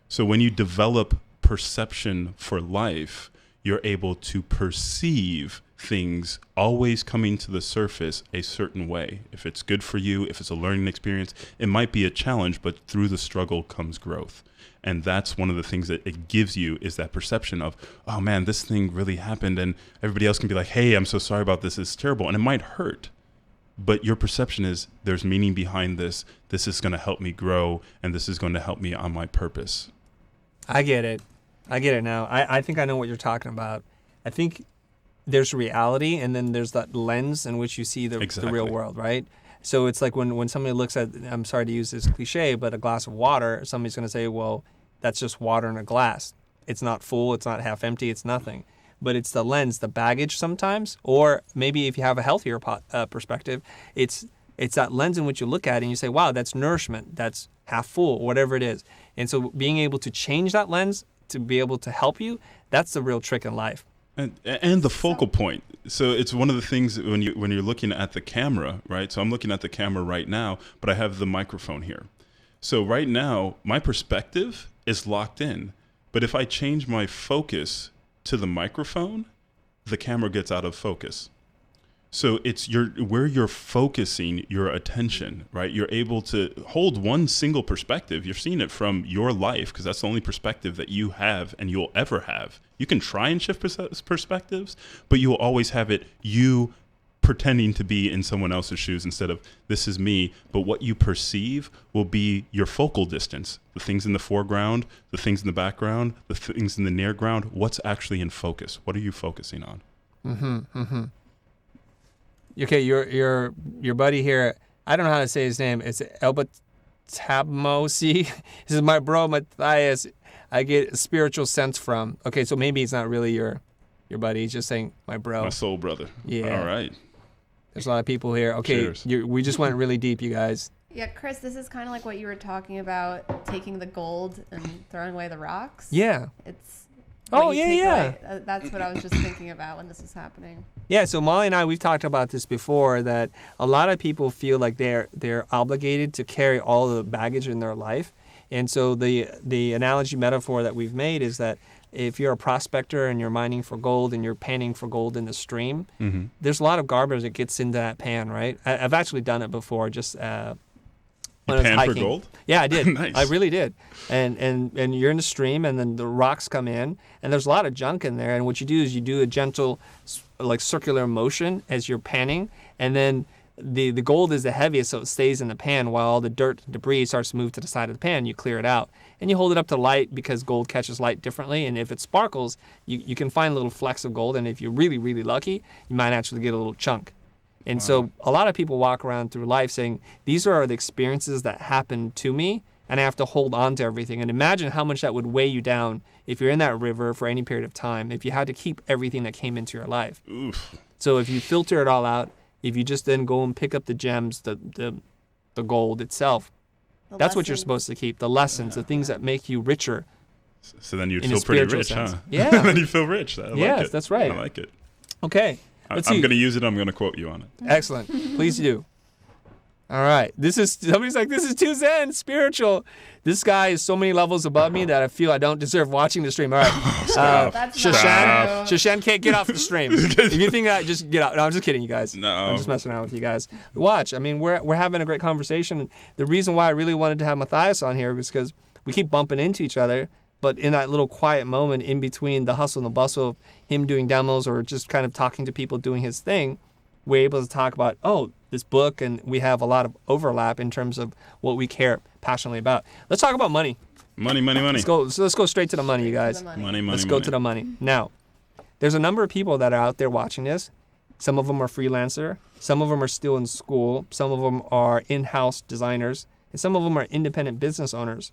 So when you develop perception for life, you're able to perceive things always coming to the surface a certain way. If it's good for you, if it's a learning experience, it might be a challenge, but through the struggle comes growth. And that's one of the things that it gives you is that perception of, oh man, this thing really happened. And everybody else can be like, hey, I'm so sorry about this. It's terrible. And it might hurt. But your perception is there's meaning behind this. This is going to help me grow. And this is going to help me on my purpose. I get it now. I think I know what you're talking about. I think there's reality, and then there's that lens in which you see the real world, right? So it's like when somebody looks at, I'm sorry to use this cliche, but a glass of water, somebody's going to say, well, that's just water in a glass. It's not full, it's not half empty, it's nothing. But it's the lens, the baggage sometimes, or maybe if you have a healthier perspective, it's that lens in which you look at it and you say, wow, that's nourishment, that's half full, whatever it is. And so being able to change that lens to be able to help you, that's the real trick in life. And the focal point. So it's one of the things when you're looking at the camera, right? So I'm looking at the camera right now, but I have the microphone here. So right now, my perspective is locked in. But if I change my focus to the microphone, the camera gets out of focus. So it's where you're focusing your attention, right? You're able to hold one single perspective. You're seeing it from your life because that's the only perspective that you have and you'll ever have. You can try and shift perspectives, but you'll always have it you pretending to be in someone else's shoes instead of this is me. But what you perceive will be your focal distance. The things in the foreground, the things in the background, the things in the near ground. What's actually in focus? What are you focusing on? Okay, your buddy here, I don't know how to say his name. It's Elbatabmosi. This is my bro, Mathias. I get a spiritual sense from. Okay, so maybe he's not really your buddy. He's just saying my bro. My soul brother. Yeah. All right. There's a lot of people here. Okay, we just went really deep, you guys. Yeah, Chris, this is kind of like what you were talking about, taking the gold and throwing away the rocks. Yeah. It's Oh, yeah. away. That's what I was just thinking about when this was happening. Yeah, so Molly and I, we've talked about this before, that a lot of people feel like they're obligated to carry all the baggage in their life. And so the analogy metaphor that we've made is that if you're a prospector and you're mining for gold and you're panning for gold in the stream, Mm-hmm. there's a lot of garbage that gets into that pan, right? I've actually done it before, just when I was Pan for hiking. gold? Yeah, I did. Nice. I really did. And you're in the stream, and then the rocks come in, and there's a lot of junk in there. And what you do is you do a gentle, like circular motion as you're panning, and then the gold is the heaviest, so it stays in the pan while all the dirt and debris starts to move to the side of the pan. You clear it out, and you hold it up to light because gold catches light differently. And if it sparkles, you can find little flecks of gold. And if you're really, really lucky, you might actually get a little chunk. And so a lot of people walk around through life saying, these are the experiences that happened to me, and I have to hold on to everything. And imagine how much that would weigh you down if you're in that river for any period of time, if you had to keep everything that came into your life. Oof. So if you filter it all out, if you just then go and pick up the gems, the gold itself, that's what you're supposed to keep, the lessons, the things that make you richer. So then you'd In a feel pretty spiritual rich, sense. huh? Yeah. Then you feel rich. I like Yes, it. that's right. I like it. Okay. I'm Let's see. going to use it. I'm going to quote you on it. Excellent. Please do. All right. Somebody's like, this is too zen, spiritual. This guy is so many levels above me that I feel I don't deserve watching the stream. All right. Stop. That's not Shashan, true. Shashan can't get off the stream. If you think that, just get out. No, I'm just kidding, you guys. No. I'm just messing around with you guys. Watch. I mean, we're having a great conversation. The reason why I really wanted to have Mathias on here was because we keep bumping into each other, but in that little quiet moment in between the hustle and the bustle of him doing demos or just kind of talking to people doing his thing, we're able to talk about, this book, and we have a lot of overlap in terms of what we care passionately about. Let's talk about money. Money. Let's go straight to the money, you guys. Money. Let's go to the money. Now, there's a number of people that are out there watching this. Some of them are freelancer. Some of them are still in school. Some of them are in-house designers. And some of them are independent business owners.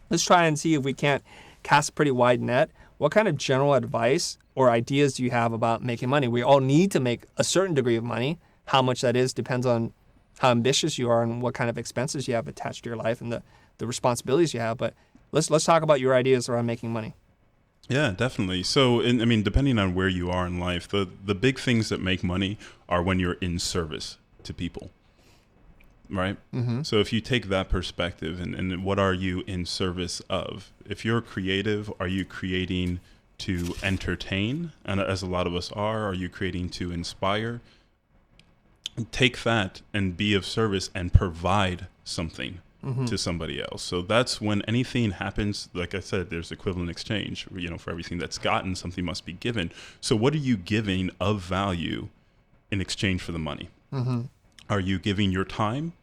Let's try and see if we can't cast a pretty wide net. What kind of general advice or ideas do you have about making money? We all need to make a certain degree of money. How much that is depends on how ambitious you are and what kind of expenses you have attached to your life and the responsibilities you have. But let's talk about your ideas around making money. Yeah, definitely. So, depending on where you are in life, the big things that make money are when you're in service to people, right? Mm-hmm. So if you take that perspective and what are you in service of? If you're creative, are you creating to entertain? And as a lot of us are you creating to inspire? Take that and be of service and provide something to somebody else. So that's when anything happens. Like I said, there's equivalent exchange. For everything that's gotten, something must be given. So what are you giving of value in exchange for the money? Mm-hmm. Are you giving your time?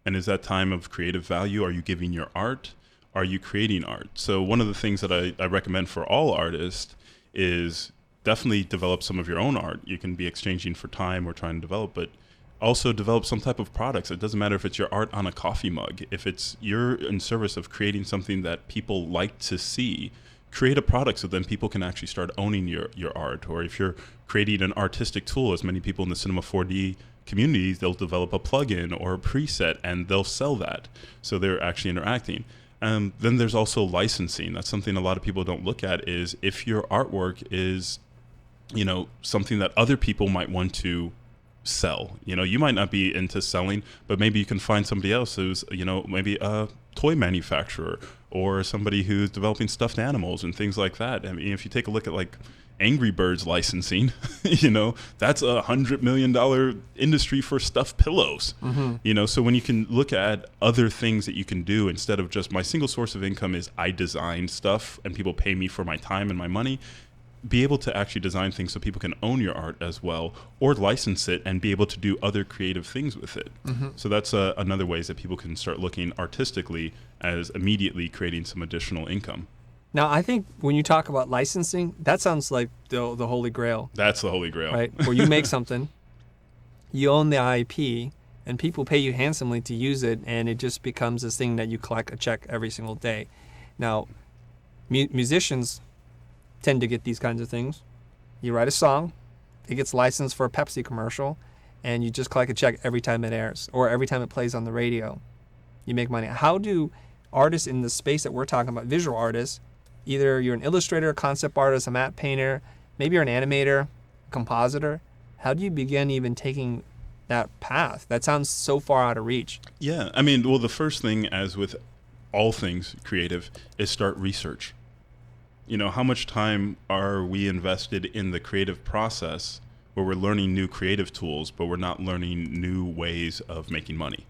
And is that time of creative value? Are you giving your art? Are you creating art? So one of the things that I recommend for all artists is definitely develop some of your own art. You can be exchanging for time or trying to develop, but also develop some type of products. It doesn't matter if it's your art on a coffee mug. If you're in service of creating something that people like to see, create a product so then people can actually start owning your art. Or if you're creating an artistic tool, as many people in the Cinema 4D community, they'll develop a plugin or a preset and they'll sell that. So they're actually interacting. Then there's also licensing. That's something a lot of people don't look at, is if your artwork is, something that other people might want to sell. You might not be into selling, but maybe you can find somebody else who's, maybe a toy manufacturer or somebody who's developing stuffed animals and things like that. I mean, if you take a look at like Angry Birds licensing, that's $100 million industry for stuffed pillows. Mm-hmm. So when you can look at other things that you can do instead of just my single source of income is I design stuff and people pay me for my time and my money, be able to actually design things so people can own your art as well, or license it and be able to do other creative things with it. Mm-hmm. So that's another ways that people can start looking artistically as immediately creating some additional income. Now, I think when you talk about licensing, that sounds like the holy grail, That's the holy grail. right? Where you make something, you own the IP, and people pay you handsomely to use it, and it just becomes this thing that you collect a check every single day. Now, musicians tend to get these kinds of things. You write a song, it gets licensed for a Pepsi commercial, and you just collect a check every time it airs or every time it plays on the radio. You make money. How do artists in the space that we're talking about, visual artists, either you're an illustrator, concept artist, a matte painter, maybe you're an animator, compositor, how do you begin even taking that path? That sounds so far out of reach. Yeah. I mean, well, the first thing, as with all things creative, is start research. how much time are we invested in the creative process where we're learning new creative tools, but we're not learning new ways of making money?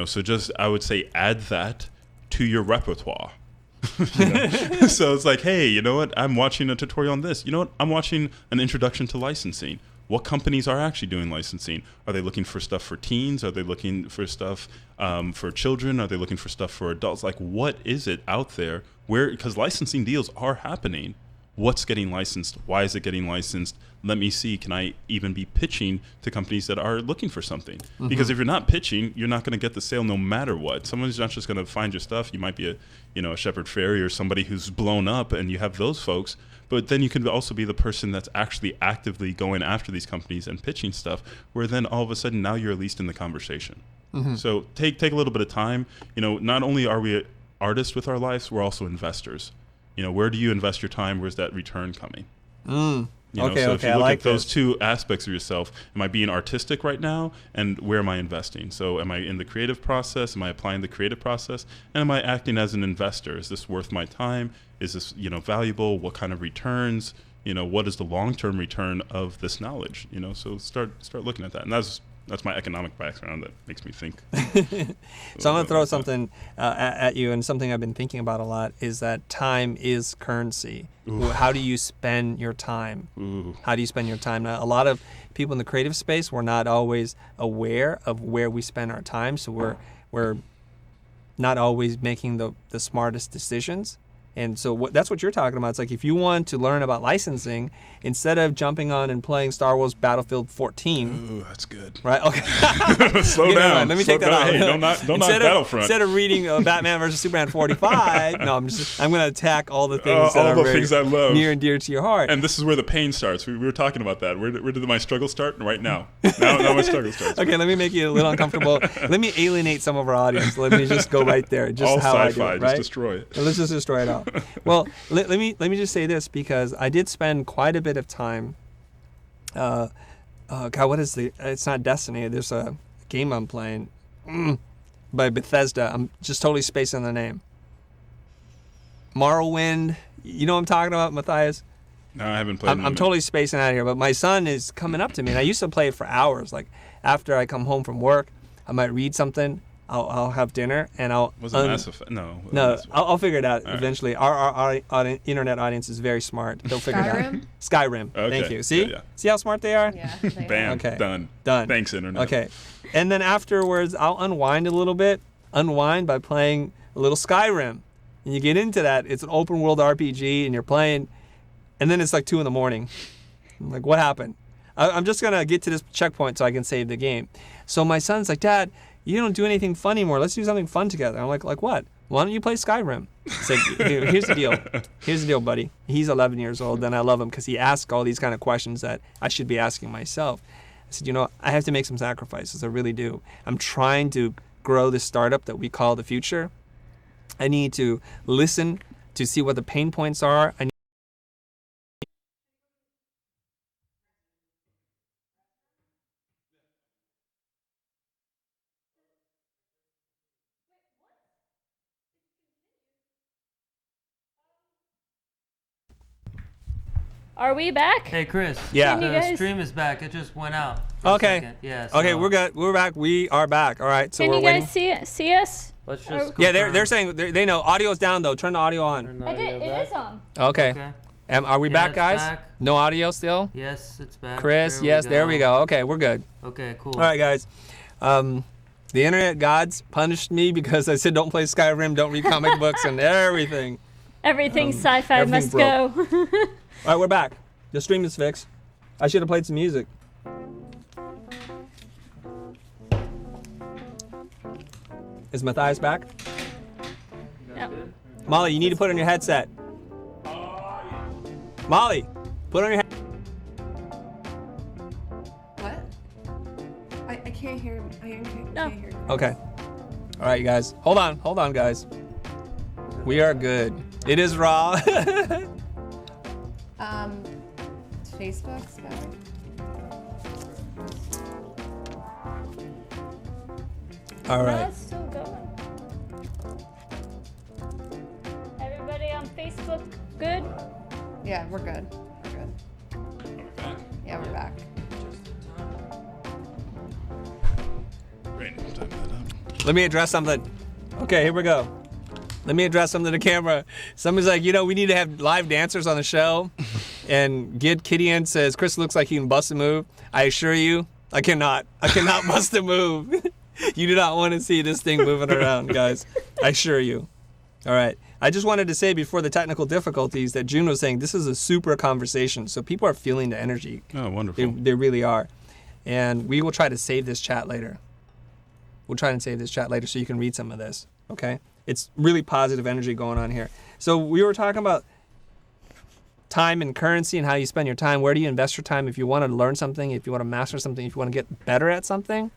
So just, I would say, add that to your repertoire. So it's like, hey, you know what? I'm watching a tutorial on this. You know what? I'm watching an introduction to licensing. What companies are actually doing licensing? Are they looking for stuff for teens? Are they looking for stuff for children? Are they looking for stuff for adults? Like, what is it out there? Because licensing deals are happening. What's getting licensed? Why is it getting licensed? Let me see, can I even be pitching to companies that are looking for something? Because if you're not pitching, you're not going to get the sale no matter what. Someone's not just going to find your stuff. You might be a Shepherd Ferry or somebody who's blown up, and you have those folks. But then you could also be the person that's actually actively going after these companies and pitching stuff, where then all of a sudden now you're at least in the conversation. So take a little bit of time. Not only are we artists with our lives, we're also investors. Where do you invest your time? Where's that return coming? So if you look at those two aspects of yourself, am I being artistic right now? And where am I investing? So am I in the creative process? Am I applying the creative process? And am I acting as an investor? Is this worth my time? Is this, valuable? What kind of returns? What is the long-term return of this knowledge? So start looking at that. And that's my economic background that makes me think. So I'm going to throw something at you, and something I've been thinking about a lot is that time is currency. Ooh. How do you spend your time? Ooh. How do you spend your time? Now, a lot of people in the creative space, we're not always aware of where we spend our time, so we're not always making the smartest decisions. And so that's what you're talking about. It's like, if you want to learn about licensing, instead of jumping on and playing Star Wars Battlefield 14. Ooh, that's good. Right? Okay. Slow down. Let me take that out. Hey, don't knock Battlefront. Instead of reading Batman versus Superman 45, no, I'm going to attack all the things that are things I love, near and dear to your heart. And this is where the pain starts. We were talking about that. Where did my struggle start? Right now. Now my struggle starts. Okay, let me make you a little uncomfortable. Let me alienate some of our audience. Let me just go right there. Just all how sci-fi. I do it, right? Just destroy it. Let's just destroy it all. Well, let me just say this, because I did spend quite a bit of time. God, what is it's not Destiny. There's a game I'm playing by Bethesda. I'm just totally spacing the name. Morrowind. You know what I'm talking about, Matthias? No, I haven't played. I'm totally spacing out here, but my son is coming up to me, and I used to play it for hours. Like, after I come home from work, I might read something. I'll have dinner, and I'll... Was it Mass Effect? No. I'll figure it out all eventually. Right. Our internet audience is very smart. They'll figure it out. Skyrim. Okay. Thank you. See? Yeah. See how smart they are? Yeah. Bam. Okay. Done. Thanks, internet. Okay. And then afterwards, I'll unwind a little bit. Unwind by playing a little Skyrim. And you get into that. It's an open world RPG, and you're playing, and then it's like 2 a.m. I'm like, what happened? I'm just going to get to this checkpoint so I can save the game. So my son's like, Dad, you don't do anything fun anymore. Let's do something fun together. I'm like what? Why don't you play Skyrim? It's like, here's the deal. Here's the deal, buddy. He's 11 years old, and I love him because he asks all these kind of questions that I should be asking myself. I said, I have to make some sacrifices. I really do. I'm trying to grow this startup that we call the future. I need to listen to see what the pain points are. Are we back? Hey, Chris. Yeah. Can you The guys- stream is back. It just went out. for a Okay. second. Yeah. Okay, so we're good. We're back. We are back. All right. So Can we're you waiting. guys see us? Let's Are- just. Yeah, they're confirm. saying they know audio's down though. Turn the audio on. Turn the I audio did. It back. is on. Okay. Okay. Are we Yeah, back, it's guys? back. No audio still. Yes, it's back. Chris, there we go. Okay, we're good. Okay, cool. All right, guys. The internet gods punished me because I said don't play Skyrim, don't read comic books, and everything. Everything sci-fi everything must broke. go. All right, we're back. The stream is fixed. I should have played some music. Is Matthias back? Yep. Molly, you need to put on your headset. Molly, put on your headset. What? I can't hear him. I can't No. hear him. Okay. All right, you guys. Hold on, guys. We are good. It is raw. Facebook's better. All right. That's still going. Everybody on Facebook, Good? Yeah, we're good. We're good. Yeah, we're back. Great. Time that up. Let me address something. Okay, here we go. Let me address something to the camera. Somebody's like, we need to have live dancers on the show. And Gid Kidian says, Chris looks like he can bust a move. I assure you, I cannot. I cannot bust a move. You do not want to see this thing moving around, guys. I assure you. All right. I just wanted to say before the technical difficulties that June was saying this is a super conversation. So people are feeling the energy. Oh, wonderful. They really are. And we will try to save this chat later. We'll try and save this chat later so you can read some of this. Okay? It's really positive energy going on here. So we were talking about time and currency and how you spend your time. Where do you invest your time? If you want to learn something, if you want to master something, if you want to get better at something,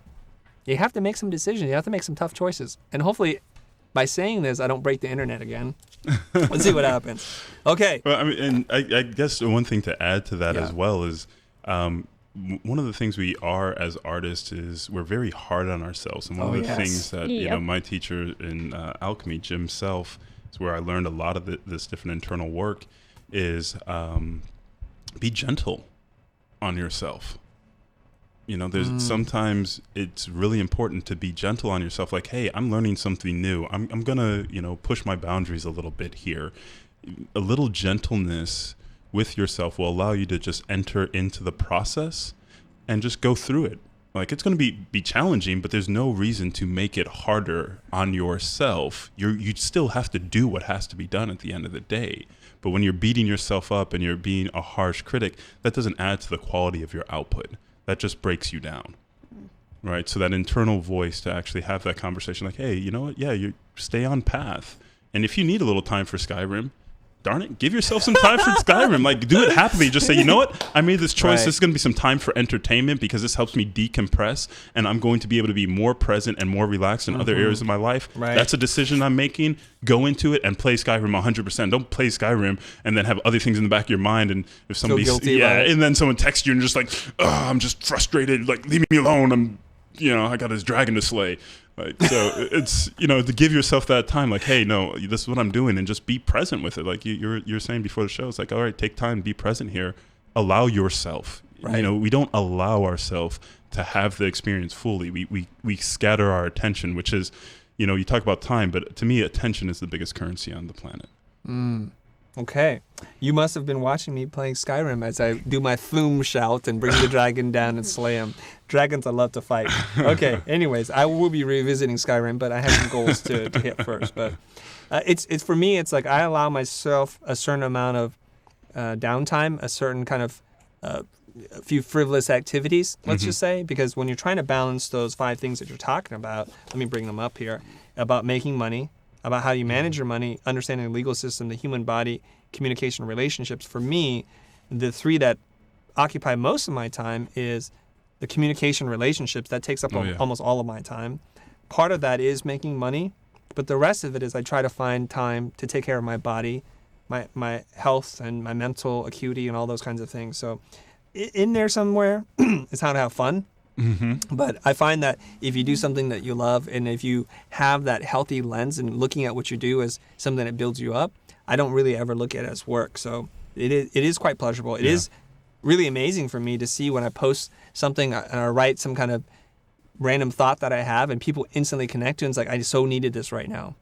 you have to make some decisions. You have to make some tough choices. And hopefully, by saying this, I don't break the internet again. Let's see what happens. Okay. Well, I mean, and I guess one thing to add to that as well is one of the things we are as artists is we're very hard on ourselves. And one of the things that, my teacher in alchemy, Jim Self, is where I learned a lot of this different internal work is be gentle on yourself. There's sometimes it's really important to be gentle on yourself. Like, hey, I'm learning something new. I'm gonna, push my boundaries a little bit here. A little gentleness with yourself will allow you to just enter into the process and just go through it. Like, it's going to be challenging, but there's no reason to make it harder on yourself. You still have to do what has to be done at the end of the day. But when you're beating yourself up and you're being a harsh critic, that doesn't add to the quality of your output. That just breaks you down, right? So that internal voice to actually have that conversation like, hey, you know what? Yeah, you stay on path. And if you need a little time for Skyrim, darn it, give yourself some time for Skyrim. Like, do it happily. Just say, you know what? I made this choice. This is going to be some time for entertainment because this helps me decompress, and I'm going to be able to be more present and more relaxed in other areas of my life. Right. That's a decision I'm making. Go into it and play Skyrim 100%. Don't play Skyrim and then have other things in the back of your mind. And if somebody, and then someone texts you and just like, oh, I'm just frustrated. Like, leave me alone. I got this dragon to slay. Like, so it's, to give yourself that time, like, hey, no, this is what I'm doing, and just be present with it. Like you're saying before the show, it's like, all right, take time, be present here, allow yourself. Right. We don't allow ourselves to have the experience fully. We scatter our attention, which is, you talk about time, but to me, attention is the biggest currency on the planet. Okay. You must have been watching me playing Skyrim as I do my Thum shout and bring the dragon down and slay him. Dragons I love to fight. Okay. Anyways, I will be revisiting Skyrim, but I have some goals to hit first. But it's for me, it's like I allow myself a certain amount of downtime, a certain kind of a few frivolous activities, let's just say, because when you're trying to balance those 5 things that you're talking about, let me bring them up here, about making money, about how you manage your money, understanding the legal system, the human body, communication, relationships. For me, the 3 that occupy most of my time is the communication relationships. That takes up almost all of my time. Part of that is making money, but the rest of it is I try to find time to take care of my body, my health and my mental acuity and all those kinds of things. So in there somewhere is how to have fun. But I find that if you do something that you love and if you have that healthy lens and looking at what you do as something that builds you up, I don't really ever look at it as work. So it is quite pleasurable. It is really amazing for me to see when I post something or write some kind of random thought that I have and people instantly connect to it. And it's like, I so needed this right now.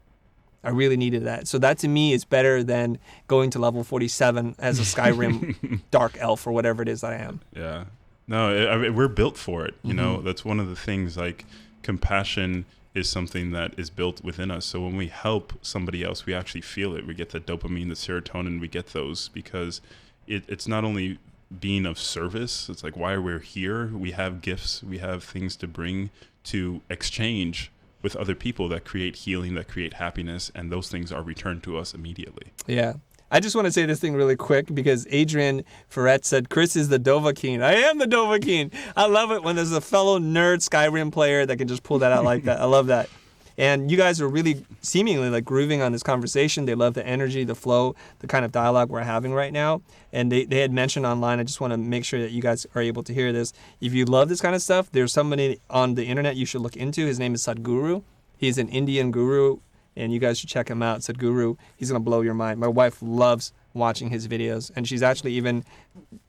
I really needed that. So that to me is better than going to level 47 as a Skyrim dark elf or whatever it is that I am. Yeah. No, I mean, we're built for it. That's one of the things, like compassion is something that is built within us. So when we help somebody else, we actually feel it. We get the dopamine, the serotonin, we get those because it's not only being of service. It's like why we're here. We have gifts. We have things to bring to exchange with other people that create healing, that create happiness, and those things are returned to us immediately. Yeah. I just want to say this thing really quick because Adrian Ferret said, Chris is the Dovahkiin. I am the Dovahkiin. I love it when there's a fellow nerd Skyrim player that can just pull that out like that. I love that. And you guys are really seemingly like grooving on this conversation. They love the energy, the flow, the kind of dialogue we're having right now. And they had mentioned online, I just want to make sure that you guys are able to hear this. If you love this kind of stuff, there's somebody on the internet you should look into. His name is Sadhguru. He's an Indian guru. And you guys should check him out. Sadhguru, he's going to blow your mind. My wife loves watching his videos, and she's actually even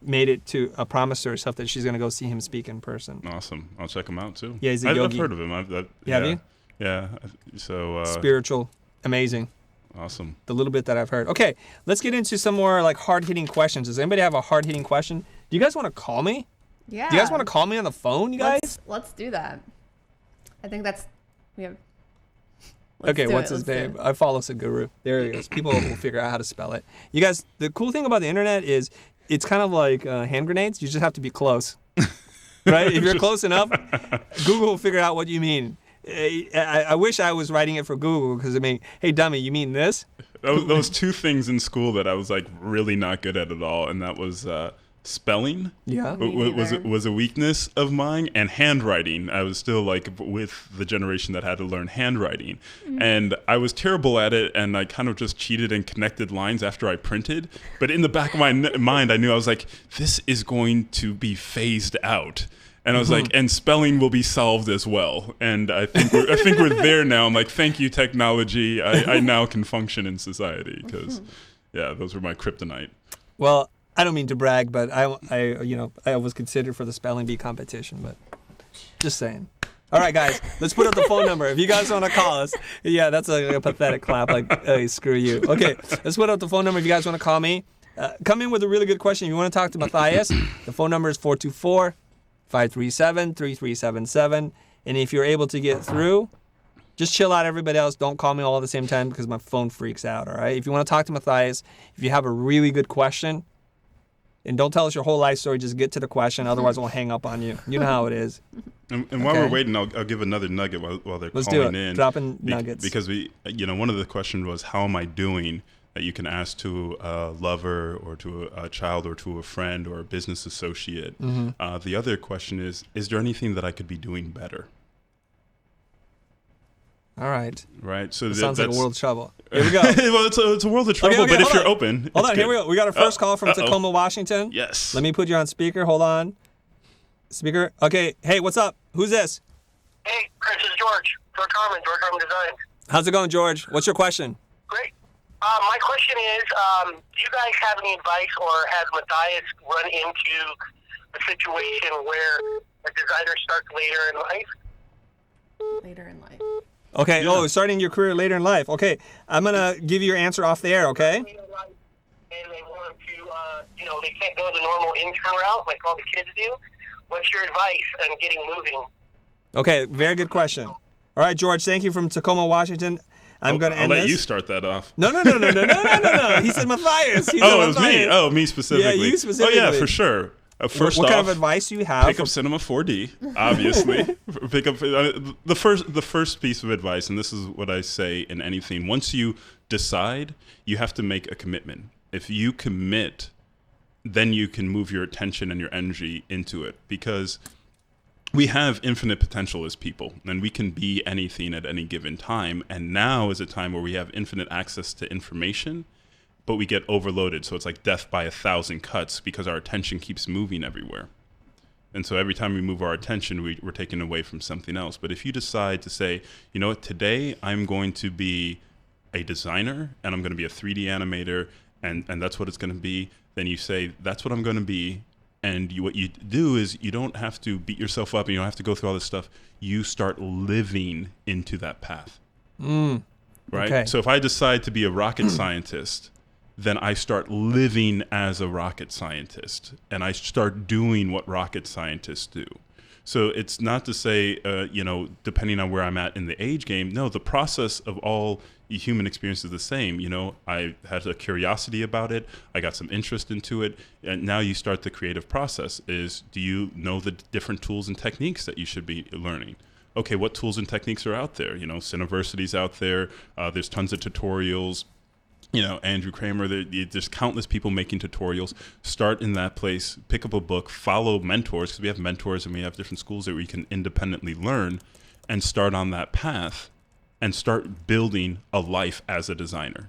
made it to a promise to herself that she's going to go see him speak in person. Awesome. I'll check him out too. Yeah, he's a I've yogi. heard of him. Have you? Yeah. So Spiritual, amazing. awesome. The little bit that I've heard. Okay, let's get into some more like hard-hitting questions. Does anybody have a hard-hitting question? Do you guys want to call me? Yeah. Do you guys want to call me on the phone, you guys? Let's do that. I think we have. Okay, what's his name? I follow Guru. There he is. People will figure out how to spell it. You guys, the cool thing about the internet is it's kind of like hand grenades. You just have to be close, right? If you're close enough, Google will figure out what you mean. I wish I was writing it for Google because I mean, hey dummy, you mean this? Those two things in school that I was like really not good at all, and that was spelling. Yeah. Was a weakness of mine, and handwriting. I was still like with the generation that had to learn handwriting, and I was terrible at it, and I kind of just cheated and connected lines after I printed. But in the back of my mind, I knew I was like, this is going to be phased out. And I was like, and spelling will be solved as well. And I think we're there now. I'm like, thank you, technology. I now can function in society because, yeah, those were my kryptonite. Well, I don't mean to brag, but I was considered for the spelling bee competition. But just saying. All right, guys, let's put up the phone number. If you guys want to call us, yeah, that's a pathetic clap. Like, hey, screw you. Okay, let's put up the phone number if you guys want to call me. Come in with a really good question. If you want to talk to Mathias, the phone number is 424-537-3377. And if you're able to get through, just chill out, everybody else. Don't call me all at the same time because my phone freaks out, all right? If you want to talk to Mathias, if you have a really good question, and don't tell us your whole life story, just get to the question. Otherwise, we'll hang up on you. You know how it is. And while we're waiting, I'll give another nugget while they're Let's calling do it. in. Dropping nuggets. Because one of the questions was, how am I doing? That you can ask to a lover or to a child or to a friend or a business associate. The other question is there anything that I could be doing better? All right. Right. So sounds like a world of trouble. Here we go. Well, it's a world of trouble, but if you're open, hold on. good. Here we go. We got our first call from Tacoma, Washington. Yes. Let me put you on speaker. Hold on. Speaker. Okay. Hey, what's up? Who's this? Hey, Chris, is George. George Harmon Design. How's it going, George? What's your question? Great. My question is, do you guys have any advice, or has Mathias run into a situation where a designer starts later in life? Later in life. Okay. Yeah. Oh, starting your career later in life. Okay. I'm going to give you your answer off the air, okay? And they want to, they can't go the normal intern route like all the kids do. What's your advice on getting moving? Okay. Very good question. All right, George. Thank you from Tacoma, Washington. I'm going to end I'll let this. you start that off. No. He said Mathias. He said Oh, it was Mathias. me. Oh, me specifically. Yeah, you specifically. Oh, yeah, for sure. First what off, kind of advice do you have? pick up Cinema 4D, obviously. Pick up the first piece of advice, and this is what I say in anything. Once you decide, you have to make a commitment. If you commit, then you can move your attention and your energy into it, because we have infinite potential as people, and we can be anything at any given time. And now is a time where we have infinite access to information, but we get overloaded. So it's like death by 1,000 cuts because our attention keeps moving everywhere. And so every time we move our attention, we're taken away from something else. But if you decide to say, you know what, today I'm going to be a designer and I'm going to be a 3D animator, and that's what it's going to be, then you say, that's what I'm going to be. And what you do is you don't have to beat yourself up and you don't have to go through all this stuff. You start living into that path. Right? Okay. So if I decide to be a rocket scientist, then I start living as a rocket scientist and I start doing what rocket scientists do. So it's not to say, depending on where I'm at in the age game, no, the process of all human experience is the same. I had a curiosity about it. I got some interest into it. And now you start the creative process do you know the different tools and techniques that you should be learning? Okay, what tools and techniques are out there? Cineversity's out there. There's tons of tutorials. Andrew Kramer, there's countless people making tutorials. Start in that place, pick up a book, follow mentors, because we have mentors and we have different schools that we can independently learn, and start on that path and start building a life as a designer.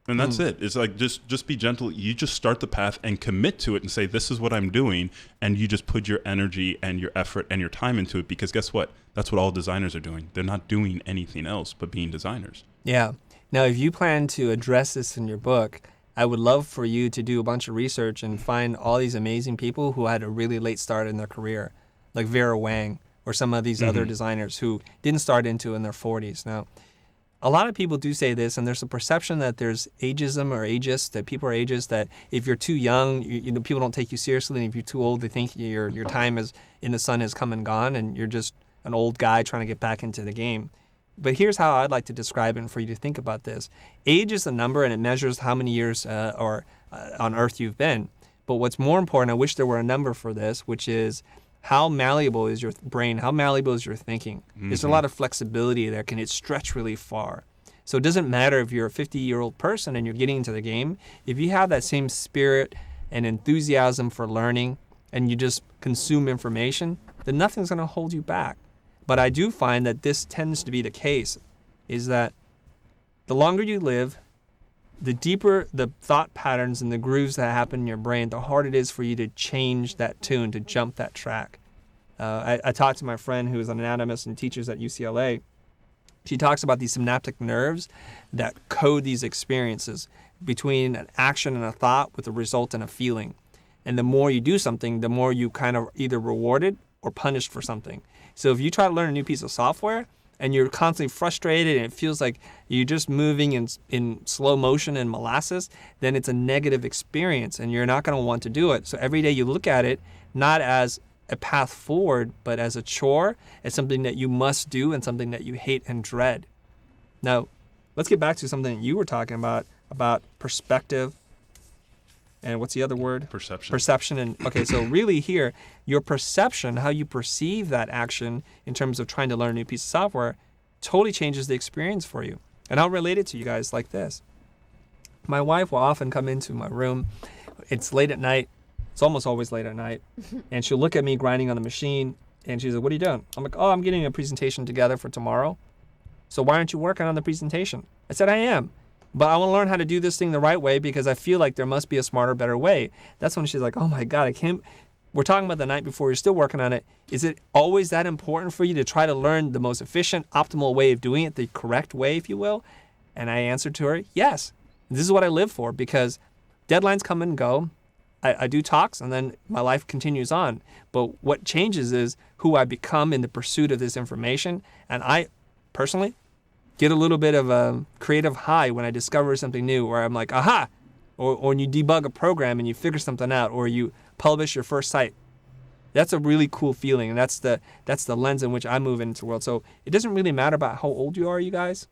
And that's it. It's like, just be gentle. You just start the path and commit to it and say, this is what I'm doing. And you just put your energy and your effort and your time into it, because guess what? That's what all designers are doing. They're not doing anything else but being designers. Yeah. Now, if you plan to address this in your book, I would love for you to do a bunch of research and find all these amazing people who had a really late start in their career, like Vera Wang or some of these other designers who didn't start into in their 40s. Now, a lot of people do say this, and there's a perception that there's ageism or ageist, that people are ageist, that if you're too young, you know, people don't take you seriously, and if you're too old, they think your time is in the sun has come and gone, and you're just an old guy trying to get back into the game. But here's how I'd like to describe it and for you to think about this. Age is a number, and it measures how many years on Earth you've been. But what's more important, I wish there were a number for this, which is how malleable is your brain? How malleable is your thinking? There's a lot of flexibility there. Can it stretch really far? So it doesn't matter if you're a 50-year-old person and you're getting into the game. If you have that same spirit and enthusiasm for learning and you just consume information, then nothing's going to hold you back. But I do find that this tends to be the case, is that the longer you live, the deeper the thought patterns and the grooves that happen in your brain, the harder it is for you to change that tune, to jump that track. I talked to my friend who is an anatomist and teaches at UCLA. She talks about these synaptic nerves that code these experiences between an action and a thought with a result and a feeling. And the more you do something, the more you kind of either rewarded or punished for something. So if you try to learn a new piece of software and you're constantly frustrated and it feels like you're just moving in slow motion and molasses, then it's a negative experience and you're not going to want to do it. So every day you look at it not as a path forward, but as a chore, as something that you must do and something that you hate and dread. Now, let's get back to something that you were talking about perspective. And what's the other word? Perception. Perception. And okay, so really here, your perception, how you perceive that action in terms of trying to learn a new piece of software, totally changes the experience for you. And I'll relate it to you guys like this. My wife will often come into my room. It's late at night. It's almost always late at night. And she'll look at me grinding on the machine, and she's like, "What are you doing?" I'm like, "Oh, I'm getting a presentation together for tomorrow. So why aren't you working on the presentation?" I said, "I am. But I want to learn how to do this thing the right way because I feel like there must be a smarter, better way." That's when she's like, "Oh my God, I can't." We're talking about the night before, you're still working on it. Is it always that important for you to try to learn the most efficient, optimal way of doing it, the correct way, if you will? And I answered to her, yes. This is what I live for because deadlines come and go. I do talks and then my life continues on. But what changes is who I become in the pursuit of this information. And I personally get a little bit of a creative high when I discover something new where I'm like, aha, or when you debug a program and you figure something out or you publish your first site. That's a really cool feeling, and that's the lens in which I move into the world. So it doesn't really matter about how old you are, you guys.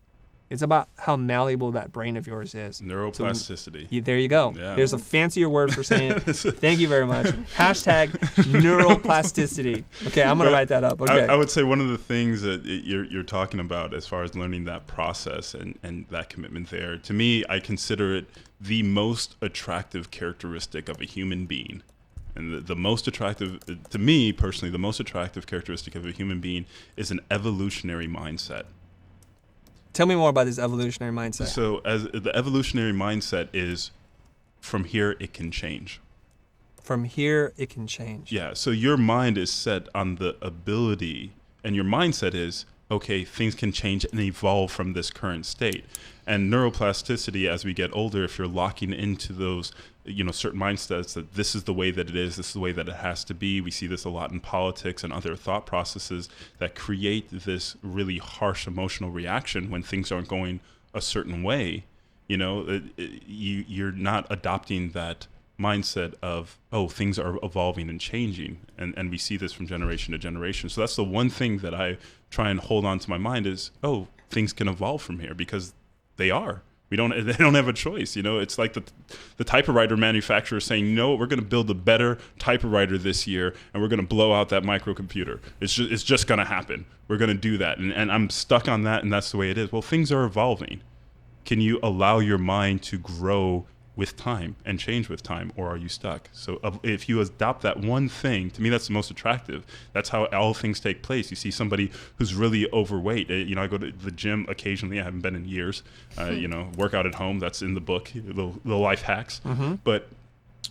It's about how malleable that brain of yours is. Neuroplasticity. So, there you go. Yeah. There's a fancier word for saying it. Thank you very much. Hashtag neuroplasticity. Okay, I'm going to write that up. Okay. I would say one of the things that you're talking about as far as learning that process and that commitment there, to me, I consider it the most attractive characteristic of a human being. And the most attractive, to me personally, the most attractive characteristic of a human being is an evolutionary mindset. Tell me more about this evolutionary mindset. So as the evolutionary mindset is, from here it can change. From here it can change. Yeah, so your mind is set on the ability, and your mindset is, okay, things can change and evolve from this current state. And neuroplasticity, as we get older, if you're locking into those, certain mindsets that this is the way that it is, this is the way that it has to be. We see this a lot in politics and other thought processes that create this really harsh emotional reaction when things aren't going a certain way. You're not adopting that mindset of, oh, things are evolving and changing. And we see this from generation to generation. So that's the one thing that I try and hold on to my mind is, oh, things can evolve from here because they are. They don't have a choice. It's like the typewriter manufacturer saying, no, we're going to build a better typewriter this year and we're going to blow out that microcomputer. It's just going to happen. We're going to do that. And I'm stuck on that, and that's the way it is. Well, things are evolving. Can you allow your mind to grow with time and change with time, or are you stuck? So if you adopt that one thing, to me, that's the most attractive. That's how all things take place. You see somebody who's really overweight. I go to the gym occasionally. I haven't been in years. Work out at home. That's in the book, the life hacks. Mm-hmm. But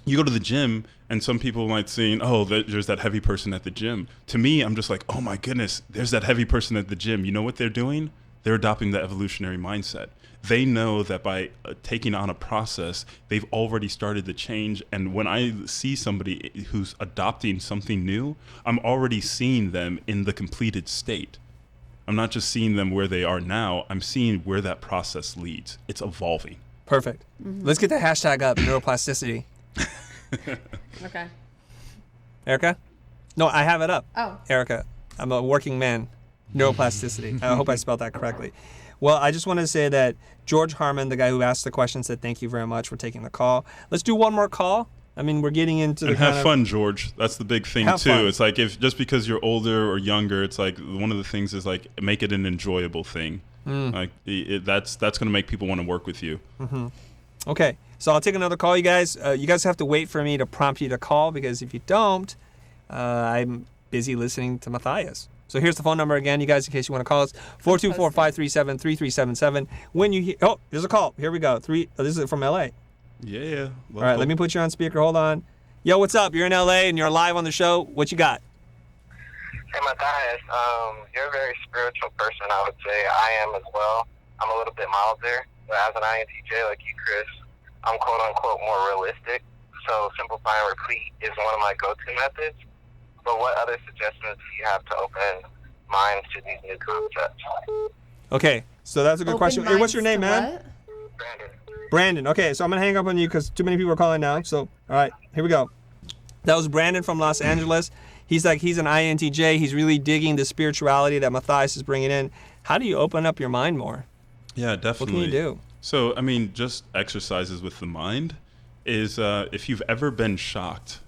you go to the gym, and some people might say, oh, there's that heavy person at the gym. To me, I'm just like, oh my goodness, there's that heavy person at the gym. You know what they're doing? They're adopting the evolutionary mindset. They know that by taking on a process, they've already started the change. And when I see somebody who's adopting something new, I'm already seeing them in the completed state. I'm not just seeing them where they are now. I'm seeing where that process leads. It's evolving. Perfect. Let's get the hashtag up, neuroplasticity. Okay. Erica? No, I have it up. Oh. Erica, I'm a working man. Neuroplasticity. I hope I spelled that correctly. Well, I just want to say that George Harmon, the guy who asked the question, said thank you very much for taking the call. Let's do one more call. I mean, we're getting into the and have fun, George. That's the big thing too. Fun. It's like if just because you're older or younger, it's like one of the things is like make it an enjoyable thing. Like that's going to make people want to work with you. Okay, so I'll take another call, you guys. You guys have to wait for me to prompt you to call because if you don't, I'm busy listening to Mathias. So here's the phone number again, you guys, in case you want to call us, 424-537-3377. When you hear, oh, there's a call. Here we go. This is from LA. Yeah. All right, let me put you on speaker. Hold on. Yo, what's up? You're in LA and you're live on the show. What you got? Hey, Matthias, you're a very spiritual person, I would say. I am as well. I'm a little bit milder, but as an INTJ like you, Chris, I'm quote-unquote more realistic. So simplify and repeat is one of my go-to methods. But what other suggestions do you have to open minds to these new concepts? Okay, so that's a good question. Hey, what's your name, man? What? Brandon. Brandon. Okay, so I'm going to hang up on you because too many people are calling now. So, all right, here we go. That was Brandon from Los Angeles. He's an INTJ. He's really digging the spirituality that Mathias is bringing in. How do you open up your mind more? Yeah, definitely. What can you do? So, I mean, just exercises with the mind is if you've ever been shocked,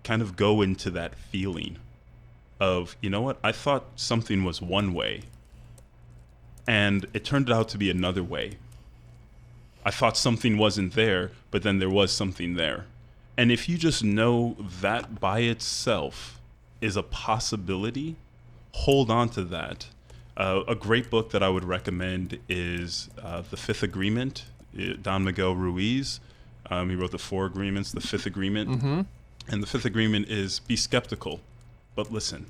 kind of go into that feeling of, you know what, I thought something was one way and it turned out to be another way. I thought something wasn't there, but then there was something there. And if you just know that by itself is a possibility, hold on to that. A great book that I would recommend is The Fifth Agreement, Don Miguel Ruiz. He wrote the 4 Agreements, the Fifth Agreement. And the 5th agreement is be skeptical, but listen.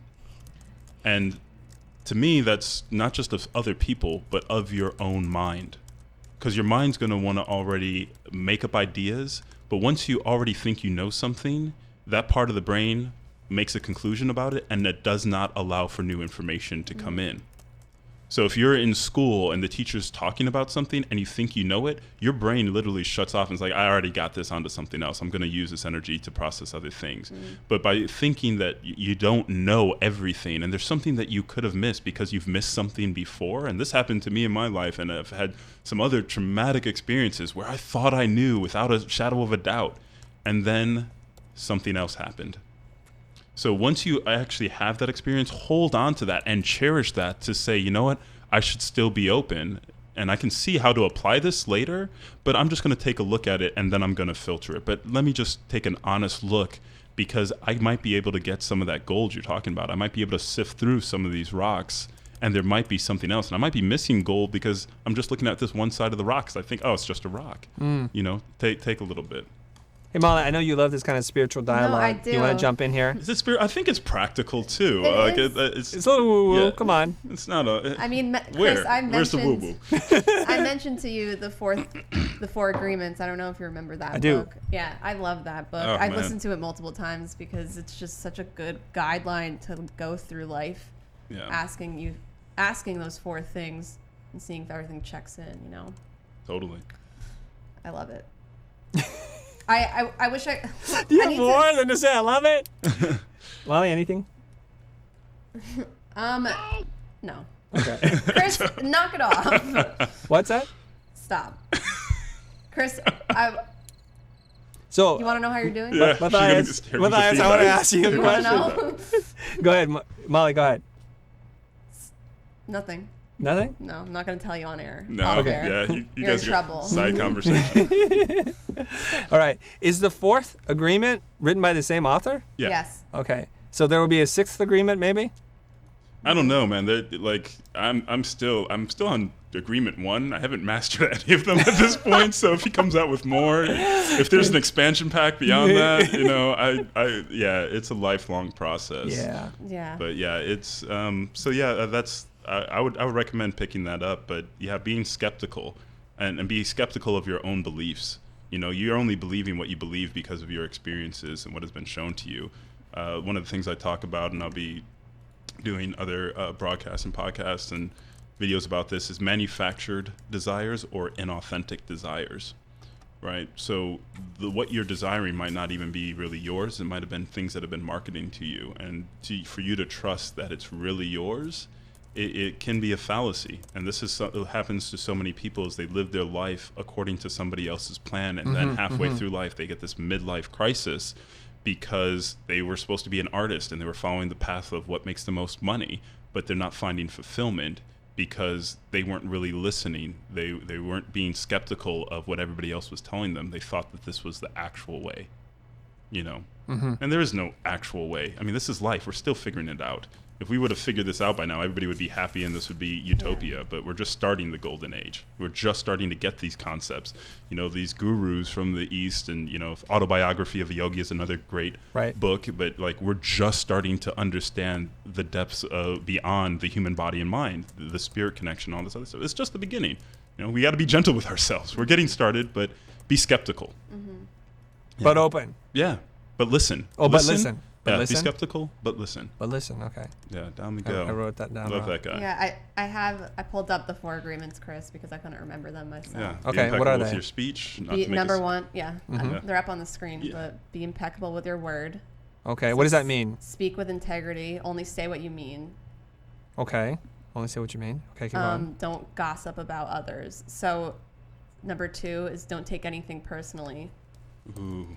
And to me, that's not just of other people, but of your own mind. Because your mind's going to want to already make up ideas, but once you already think you know something, that part of the brain makes a conclusion about it, and it does not allow for new information to come in. So if you're in school and the teacher's talking about something and you think you know it, your brain literally shuts off and is like, I already got this onto something else. I'm going to use this energy to process other things. But by thinking that you don't know everything and there's something that you could have missed because you've missed something before, and this happened to me in my life, and I've had some other traumatic experiences where I thought I knew without a shadow of a doubt, and then something else happened. So once you actually have that experience, hold on to that and cherish that to say, you know what, I should still be open and I can see how to apply this later, but I'm just going to take a look at it and then I'm going to filter it. But let me just take an honest look because I might be able to get some of that gold you're talking about. I might be able to sift through some of these rocks and there might be something else. And I might be missing gold because I'm just looking at this one side of the rock because I think, oh, it's just a rock. You know, take a little bit. Hey, Molly, I know you love this kind of spiritual dialogue. I do. You want to jump in here? Is it I think it's practical too. It It's a little woo-woo. Yeah. Come on. It's not a. I mean, Where? Chris, I Where's the mentioned, woo-woo? I mentioned to you the 4 Agreements. I don't know if you remember that I do. book. Yeah, I love that book. Oh, I've man. listened to it multiple times because it's just such a good guideline to go through life, Yeah. asking those 4 things and seeing if everything checks in, you know? Totally. I love it. I wish I... Do you I have need more than to say I love it? Molly, anything? No. Okay. Chris, knock it off. What's that? Stop. Chris, So, you want to know how you're doing? Yeah, Mathias, she's gonna I get want to feedback. ask you a You want to question. know? Go ahead, Molly, go ahead. Nothing. Nothing? No, I'm not going to tell you on air. No, Off Okay. air. yeah, you You're in guys trouble. side conversation. All right. Is the 4th agreement written by the same author? Yeah. Yes. Okay. So there will be a 6th agreement, maybe? I don't know, man. They're like, I'm still on agreement 1. I haven't mastered any of them at this point. So if he comes out with more, if there's an expansion pack beyond that, you know, yeah, it's a lifelong process. Yeah. Yeah. But yeah, it's so yeah, that's I would recommend picking that up. But yeah, being skeptical and be skeptical of your own beliefs. You know, you're only believing what you believe because of your experiences and what has been shown to you. One of the things I talk about, and I'll be doing other broadcasts and podcasts and videos about this, is manufactured desires or inauthentic desires, right? So what you're desiring might not even be really yours. It might have been things that have been marketing to you. And for you to trust that it's really yours, it can be a fallacy. And this is what happens to so many people is they live their life according to somebody else's plan. And then halfway through life, they get this midlife crisis because they were supposed to be an artist and they were following the path of what makes the most money, but they're not finding fulfillment because they weren't really listening. They weren't being skeptical of what everybody else was telling them. They thought that this was the actual way, you know? And there is no actual way. I mean, this is life. We're still figuring it out. If we would have figured this out by now, everybody would be happy and this would be utopia, but we're just starting the golden age. We're just starting to get these concepts. You know, these gurus from the East, and, you know, Autobiography of a Yogi is another great book, but like we're just starting to understand the depths of beyond the human body and mind, the spirit connection, all this other stuff. It's just the beginning. You know, we got to be gentle with ourselves. We're getting started, but be skeptical. But open. Yeah, but listen. Oh, but listen. Yeah, listen? be skeptical, but listen. But listen, okay. Yeah, down we go. I wrote that down. Love that guy. Yeah, I pulled up the 4 agreements, Chris, because I couldn't remember them myself. Yeah. Okay, Be what are impeccable with they? your speech. Not Be, to make number us- 1, they're up on the screen, but be impeccable with your word. Okay, what does that mean? Speak with integrity. Only say what you mean. Okay, only say what you mean. Okay, keep going. Don't gossip about others. So, number 2 is don't take anything personally. Ooh.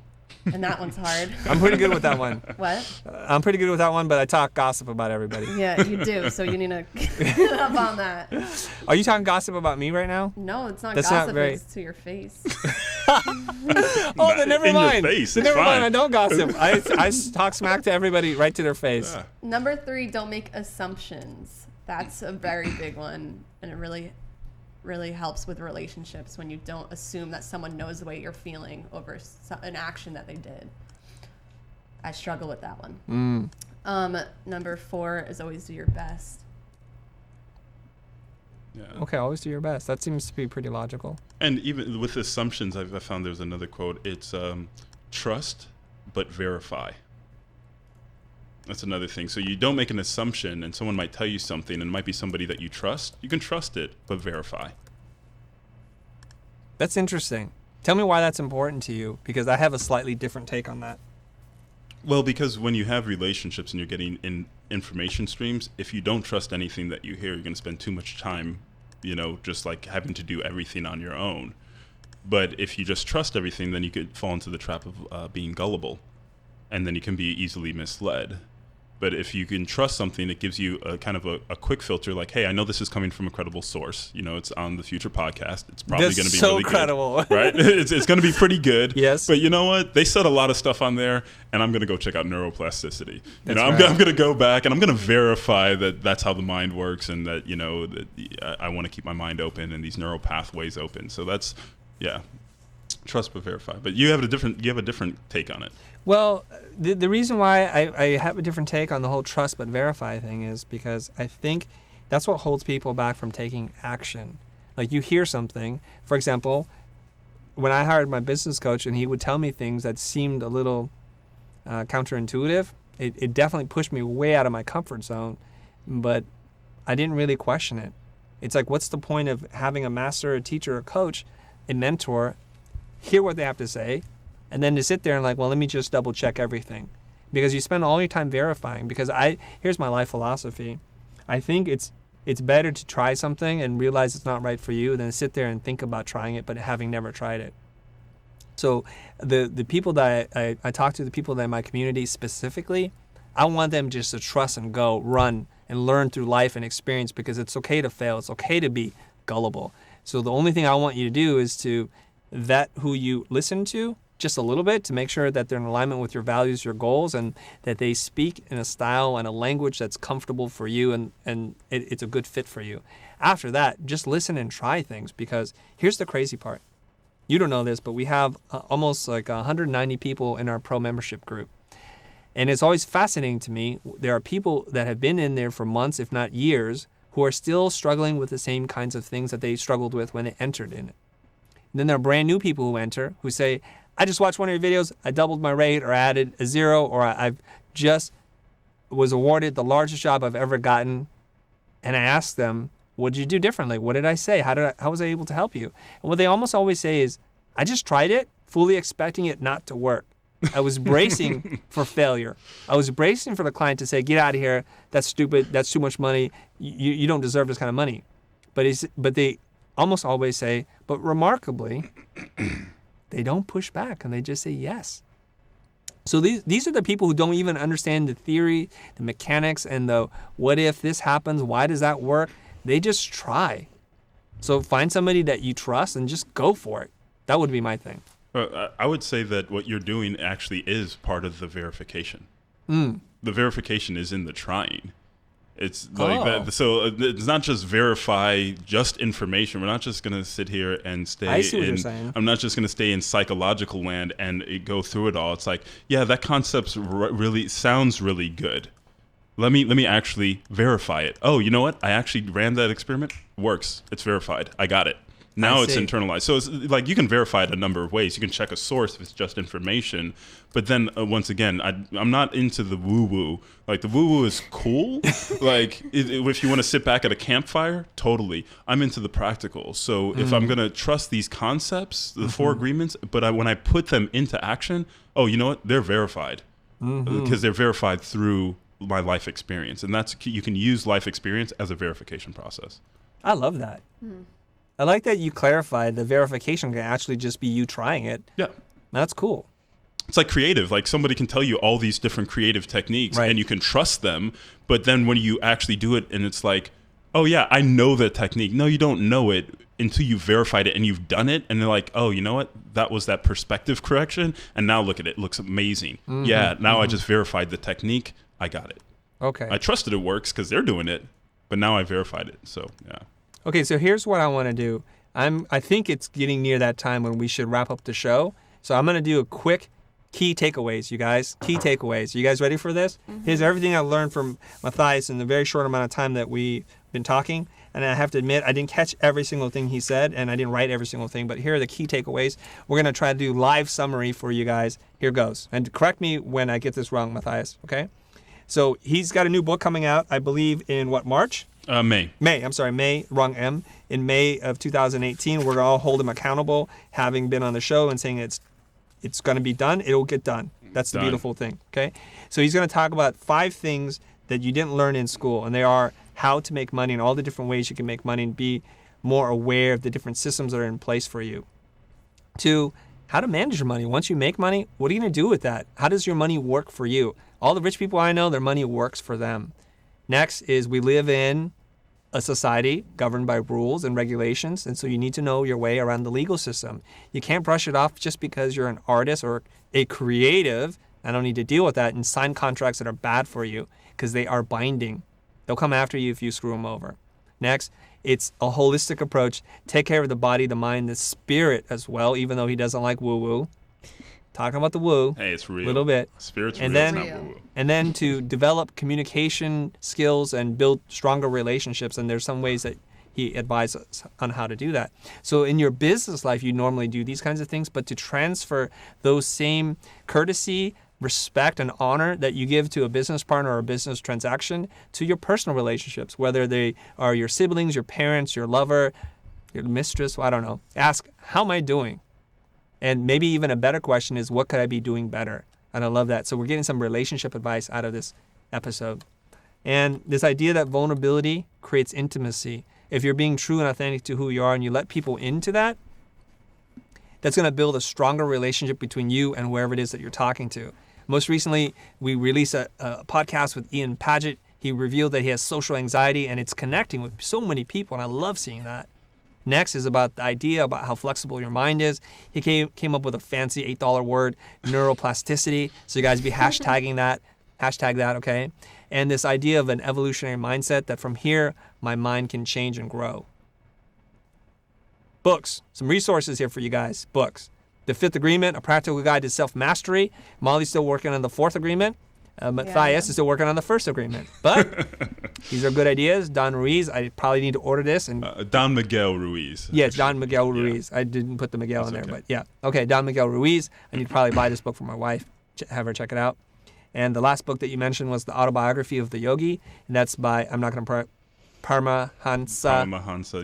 And that one's hard. I'm pretty good with that one. What? I'm pretty good with that one, but I talk gossip about everybody. Yeah, you do. So you need to get up on that. Are you talking gossip about me right now? No, it's not That's gossip. not very- It's to your face. Oh, then never In your mind. face, Then it's never mind. fine. I don't gossip. I talk smack to everybody right to their face. Yeah. Number 3, don't make assumptions. That's a very big one, and it really helps with relationships when you don't assume that someone knows the way you're feeling over an action that they did. I struggle with that one. Number 4 is always do your best. Yeah. Okay, always do your best. That seems to be pretty logical. And even with assumptions, I found there's another quote. It's trust, but verify. That's another thing. So you don't make an assumption, and someone might tell you something, and it might be somebody that you trust. You can trust it, but verify. That's interesting. Tell me why that's important to you, because I have a slightly different take on that. Well, because when you have relationships and you're getting in information streams, if you don't trust anything that you hear, you're going to spend too much time, you know, just like having to do everything on your own. But if you just trust everything, then you could fall into the trap of being gullible, and then you can be easily misled. But if you can trust something, it gives you a kind of a quick filter, like, hey, I know this is coming from a credible source. You know, it's on the Future podcast. It's probably going to be so really credible. good, right? It's going to be pretty good. Yes. But you know what? They said a lot of stuff on there, and I'm going to go check out neuroplasticity. That's I'm right. going to go back, and I'm going to verify that that's how the mind works, and that, you know, that I want to keep my mind open and these neural pathways open. So that's, yeah, trust but verify. But you have a different take on it. Well, the reason why I have a different take on the whole trust but verify thing is because I think that's what holds people back from taking action. Like, you hear something, for example, when I hired my business coach and he would tell me things that seemed a little counterintuitive, it definitely pushed me way out of my comfort zone, but I didn't really question it. It's like, what's the point of having a master, a teacher, a coach, a mentor, hear what they have to say, and then to sit there and like, well, let me just double check everything, because you spend all your time verifying. Because here's my life philosophy. I think it's better to try something and realize it's not right for you than sit there and think about trying it but having never tried it. So the people that I talk to, the people that in my community specifically, I want them just to trust and go, run and learn through life and experience, because it's okay to fail. It's okay to be gullible. So the only thing I want you to do is to vet who you listen to just a little bit, to make sure that they're in alignment with your values, your goals, and that they speak in a style and a language that's comfortable for you and it's a good fit for you. After that, just listen and try things, because here's the crazy part. You don't know this, but we have almost like 190 people in our pro membership group. And it's always fascinating to me. There are people that have been in there for months, if not years, who are still struggling with the same kinds of things that they struggled with when they entered in it. And then there are brand new people who enter who say, I just watched one of your videos, I doubled my rate or added a 0, or I've just was awarded the largest job I've ever gotten. And I ask them, what did you do differently? What did I say? How was I able to help you? And what they almost always say is, I just tried it, fully expecting it not to work. I was bracing for failure. I was bracing for the client to say, get out of here. That's stupid. That's too much money. You don't deserve this kind of money. But they almost always say, but remarkably, they don't push back and they just say yes. So these are the people who don't even understand the theory, the mechanics, and the what if this happens, why does that work? They just try. So find somebody that you trust and just go for it. That would be my thing. I would say that what you're doing actually is part of the verification. The verification is in the trying. It's like that. So it's not just verify just information. We're not just going to sit here and stay I see what you're saying. I'm not just going to stay in psychological land and go through it all. It's like, yeah, that concept really sounds really good. Let me actually verify it. Oh, you know what? I actually ran that experiment. Works. It's verified. I got it. Now it's internalized. So it's like you can verify it a number of ways. You can check a source if it's just information. But then once again, I'm not into the woo-woo. Like the woo-woo is cool. Like if you want to sit back at a campfire, totally. I'm into the practical. So if I'm going to trust these concepts, the 4 agreements, but when I put them into action, oh, you know what? They're verified. Because they're verified through my life experience. And you can use life experience as a verification process. I love that. I like that you clarified the verification can actually just be you trying it. Yeah. That's cool. It's like creative. Like somebody can tell you all these different creative techniques and you can trust them. But then when you actually do it and it's like, oh yeah, I know that technique. No, you don't know it until you've verified it and you've done it. And they're like, oh, you know what? That was that perspective correction. And now look at it. It looks amazing. Yeah, now I just verified the technique. I got it. Okay. I trusted it works because they're doing it. But now I verified it. So, yeah. Okay, so here's what I want to do. I think it's getting near that time when we should wrap up the show. So I'm going to do a quick key takeaways, you guys. Key takeaways. You guys ready for this? Here's everything I learned from Mathias in the very short amount of time that we've been talking. And I have to admit, I didn't catch every single thing he said, and I didn't write every single thing. But here are the key takeaways. We're going to try to do live summary for you guys. Here goes. And correct me when I get this wrong, Mathias, okay? So he's got a new book coming out, I believe, in what, March? May, wrong M. In May of 2018, we're going to all hold him accountable, having been on the show and saying it's going to be done. It'll get done. That's the beautiful thing, okay? So he's going to talk about 5 things that you didn't learn in school, and they are how to make money and all the different ways you can make money and be more aware of the different systems that are in place for you. 2, how to manage your money. Once you make money, what are you going to do with that? How does your money work for you? All the rich people I know, their money works for them. Next is we live in a society governed by rules and regulations, and so you need to know your way around the legal system. You can't brush it off just because you're an artist or a creative. I don't need to deal with that and sign contracts that are bad for you because they are binding. They'll come after you if you screw them over. Next, it's a holistic approach. Take care of the body, the mind, the spirit as well, even though he doesn't like woo-woo. Talking about the woo. Hey, it's real. A little bit. Spirit's and real, then, it's not woo-woo. And then to develop communication skills and build stronger relationships. And there's some ways that he advises on how to do that. So in your business life, you normally do these kinds of things, but to transfer those same courtesy, respect, and honor that you give to a business partner or a business transaction to your personal relationships, whether they are your siblings, your parents, your lover, your mistress, I don't know. Ask, how am I doing? And maybe even a better question is, what could I be doing better? And I love that. So we're getting some relationship advice out of this episode. And this idea that vulnerability creates intimacy. If you're being true and authentic to who you are and you let people into that, that's going to build a stronger relationship between you and whoever it is that you're talking to. Most recently, we released a podcast with Ian Paget. He revealed that he has social anxiety and it's connecting with so many people, and I love seeing that. Next is about the idea about how flexible your mind is. He came up with a fancy $8 word, neuroplasticity. So you guys be hashtag that, okay? And this idea of an evolutionary mindset that from here, my mind can change and grow. Books, some resources here for you guys. Books. The 5th Agreement, A Practical Guide to Self-Mastery. Molly's still working on the 4th Agreement. Matthias is still working on the first agreement. But these are good ideas. Don Ruiz, I probably need to order this. And Don Miguel Ruiz. yeah, it's Don Miguel Ruiz. I didn't put the Miguel in there, but yeah. Okay, Don Miguel Ruiz. I need to probably buy this book for my wife, have her check it out. And the last book that you mentioned was The Autobiography of the Yogi, and that's by, I'm not going to Paramahansa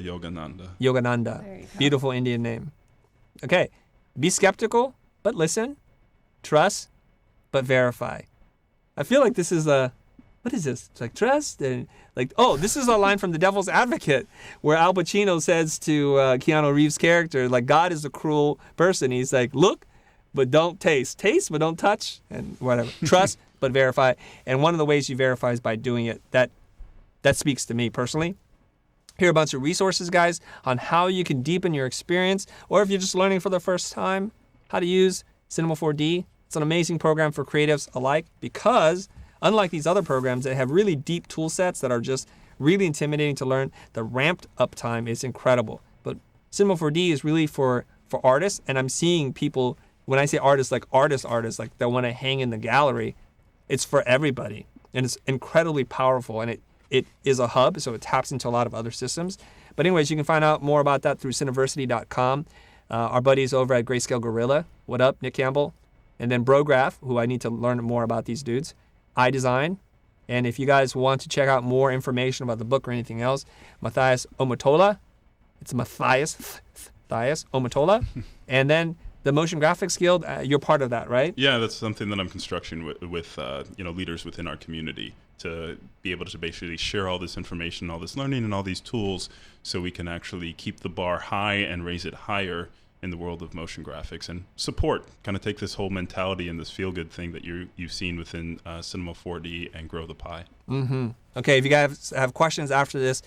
Yogananda. Yogananda. There you go. Beautiful Indian name. Okay, be skeptical, but listen. Trust, but verify. I feel like this is what is this? It's like trust and like, oh, this is a line from The Devil's Advocate where Al Pacino says to Keanu Reeves' character, like, God is a cruel person. He's like, look, but don't taste. Taste, but don't touch, and whatever. Trust, but verify. And one of the ways you verify is by doing it. That speaks to me personally. Here are a bunch of resources, guys, on how you can deepen your experience, or if you're just learning for the first time, how to use Cinema 4D. It's an amazing program for creatives alike because, unlike these other programs that have really deep tool sets that are just really intimidating to learn, the ramped up time is incredible. But Cinema 4D is really for artists, and I'm seeing people, when I say artists, like artists, like that want to hang in the gallery, it's for everybody. And it's incredibly powerful, and it is a hub, so it taps into a lot of other systems. But anyways, you can find out more about that through cineversity.com. Our buddies over at Grayscale Gorilla, what up, Nick Campbell? And then Brograph, who I need to learn more about these dudes. iDesign. And if you guys want to check out more information about the book or anything else, Mathias Omotola. It's Mathias Omotola. And then the Motion Graphics Guild, you're part of that, right? Yeah, that's something that I'm constructing with leaders within our community to be able to basically share all this information, all this learning, and all these tools so we can actually keep the bar high and raise it higher in the world of motion graphics and support, kind of take this whole mentality and this feel-good thing that you've seen within Cinema 4D and grow the pie. Mm-hmm. Okay, if you guys have questions after this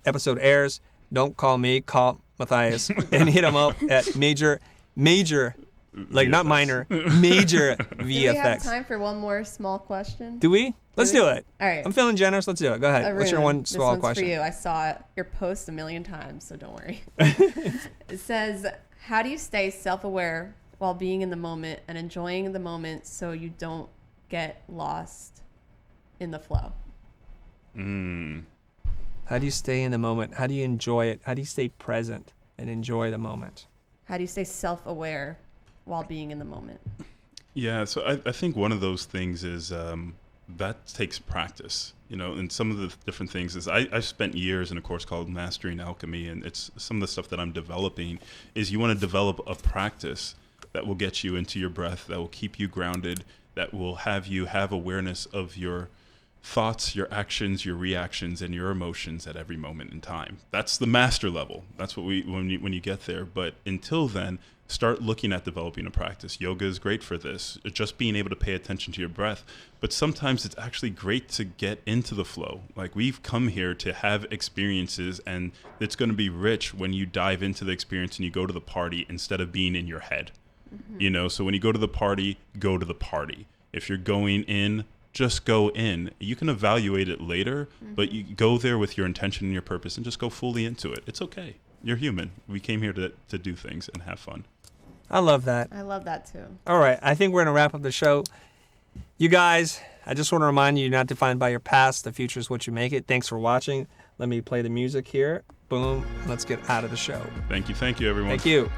episode airs, don't call me, call Matthias and hit him up at major, like VFX. Not minor, major Do we have VFX. time for one more small question? Do we? Let's do it. All right. I'm feeling generous. Let's do it. Go ahead. What's your one small this one's question? for you. I saw your post a million times, so don't worry. It says, how do you stay self-aware while being in the moment and enjoying the moment so you don't get lost in the flow? How do you stay in the moment? How do you enjoy it? How do you stay present and enjoy the moment? How do you stay self-aware while being in the moment? Yeah, so I think one of those things is that takes practice, and some of the different things is I've spent years in a course called Mastering Alchemy, and it's some of the stuff that I'm developing is you want to develop a practice that will get you into your breath, that will keep you grounded, that will have you have awareness of your thoughts, your actions, your reactions, and your emotions at every moment in time. That's the master level. That's what when you get there. But until then, start looking at developing a practice. Yoga is great for this, just being able to pay attention to your breath. But sometimes it's actually great to get into the flow. Like, we've come here to have experiences, and it's going to be rich when you dive into the experience and you go to the party instead of being in your head. Mm-hmm. So when you go to the party, go to the party. If you're going in, just go in. You can evaluate it later, but you go there with your intention and your purpose and just go fully into it. It's okay. You're human. We came here to do things and have fun. I love that. I love that too. All right, I think we're going to wrap up the show. You guys, I just want to remind you, you're not defined by your past. The future is what you make it. Thanks for watching. Let me play the music here. Boom. Let's get out of the show. Thank you, everyone. Thank you.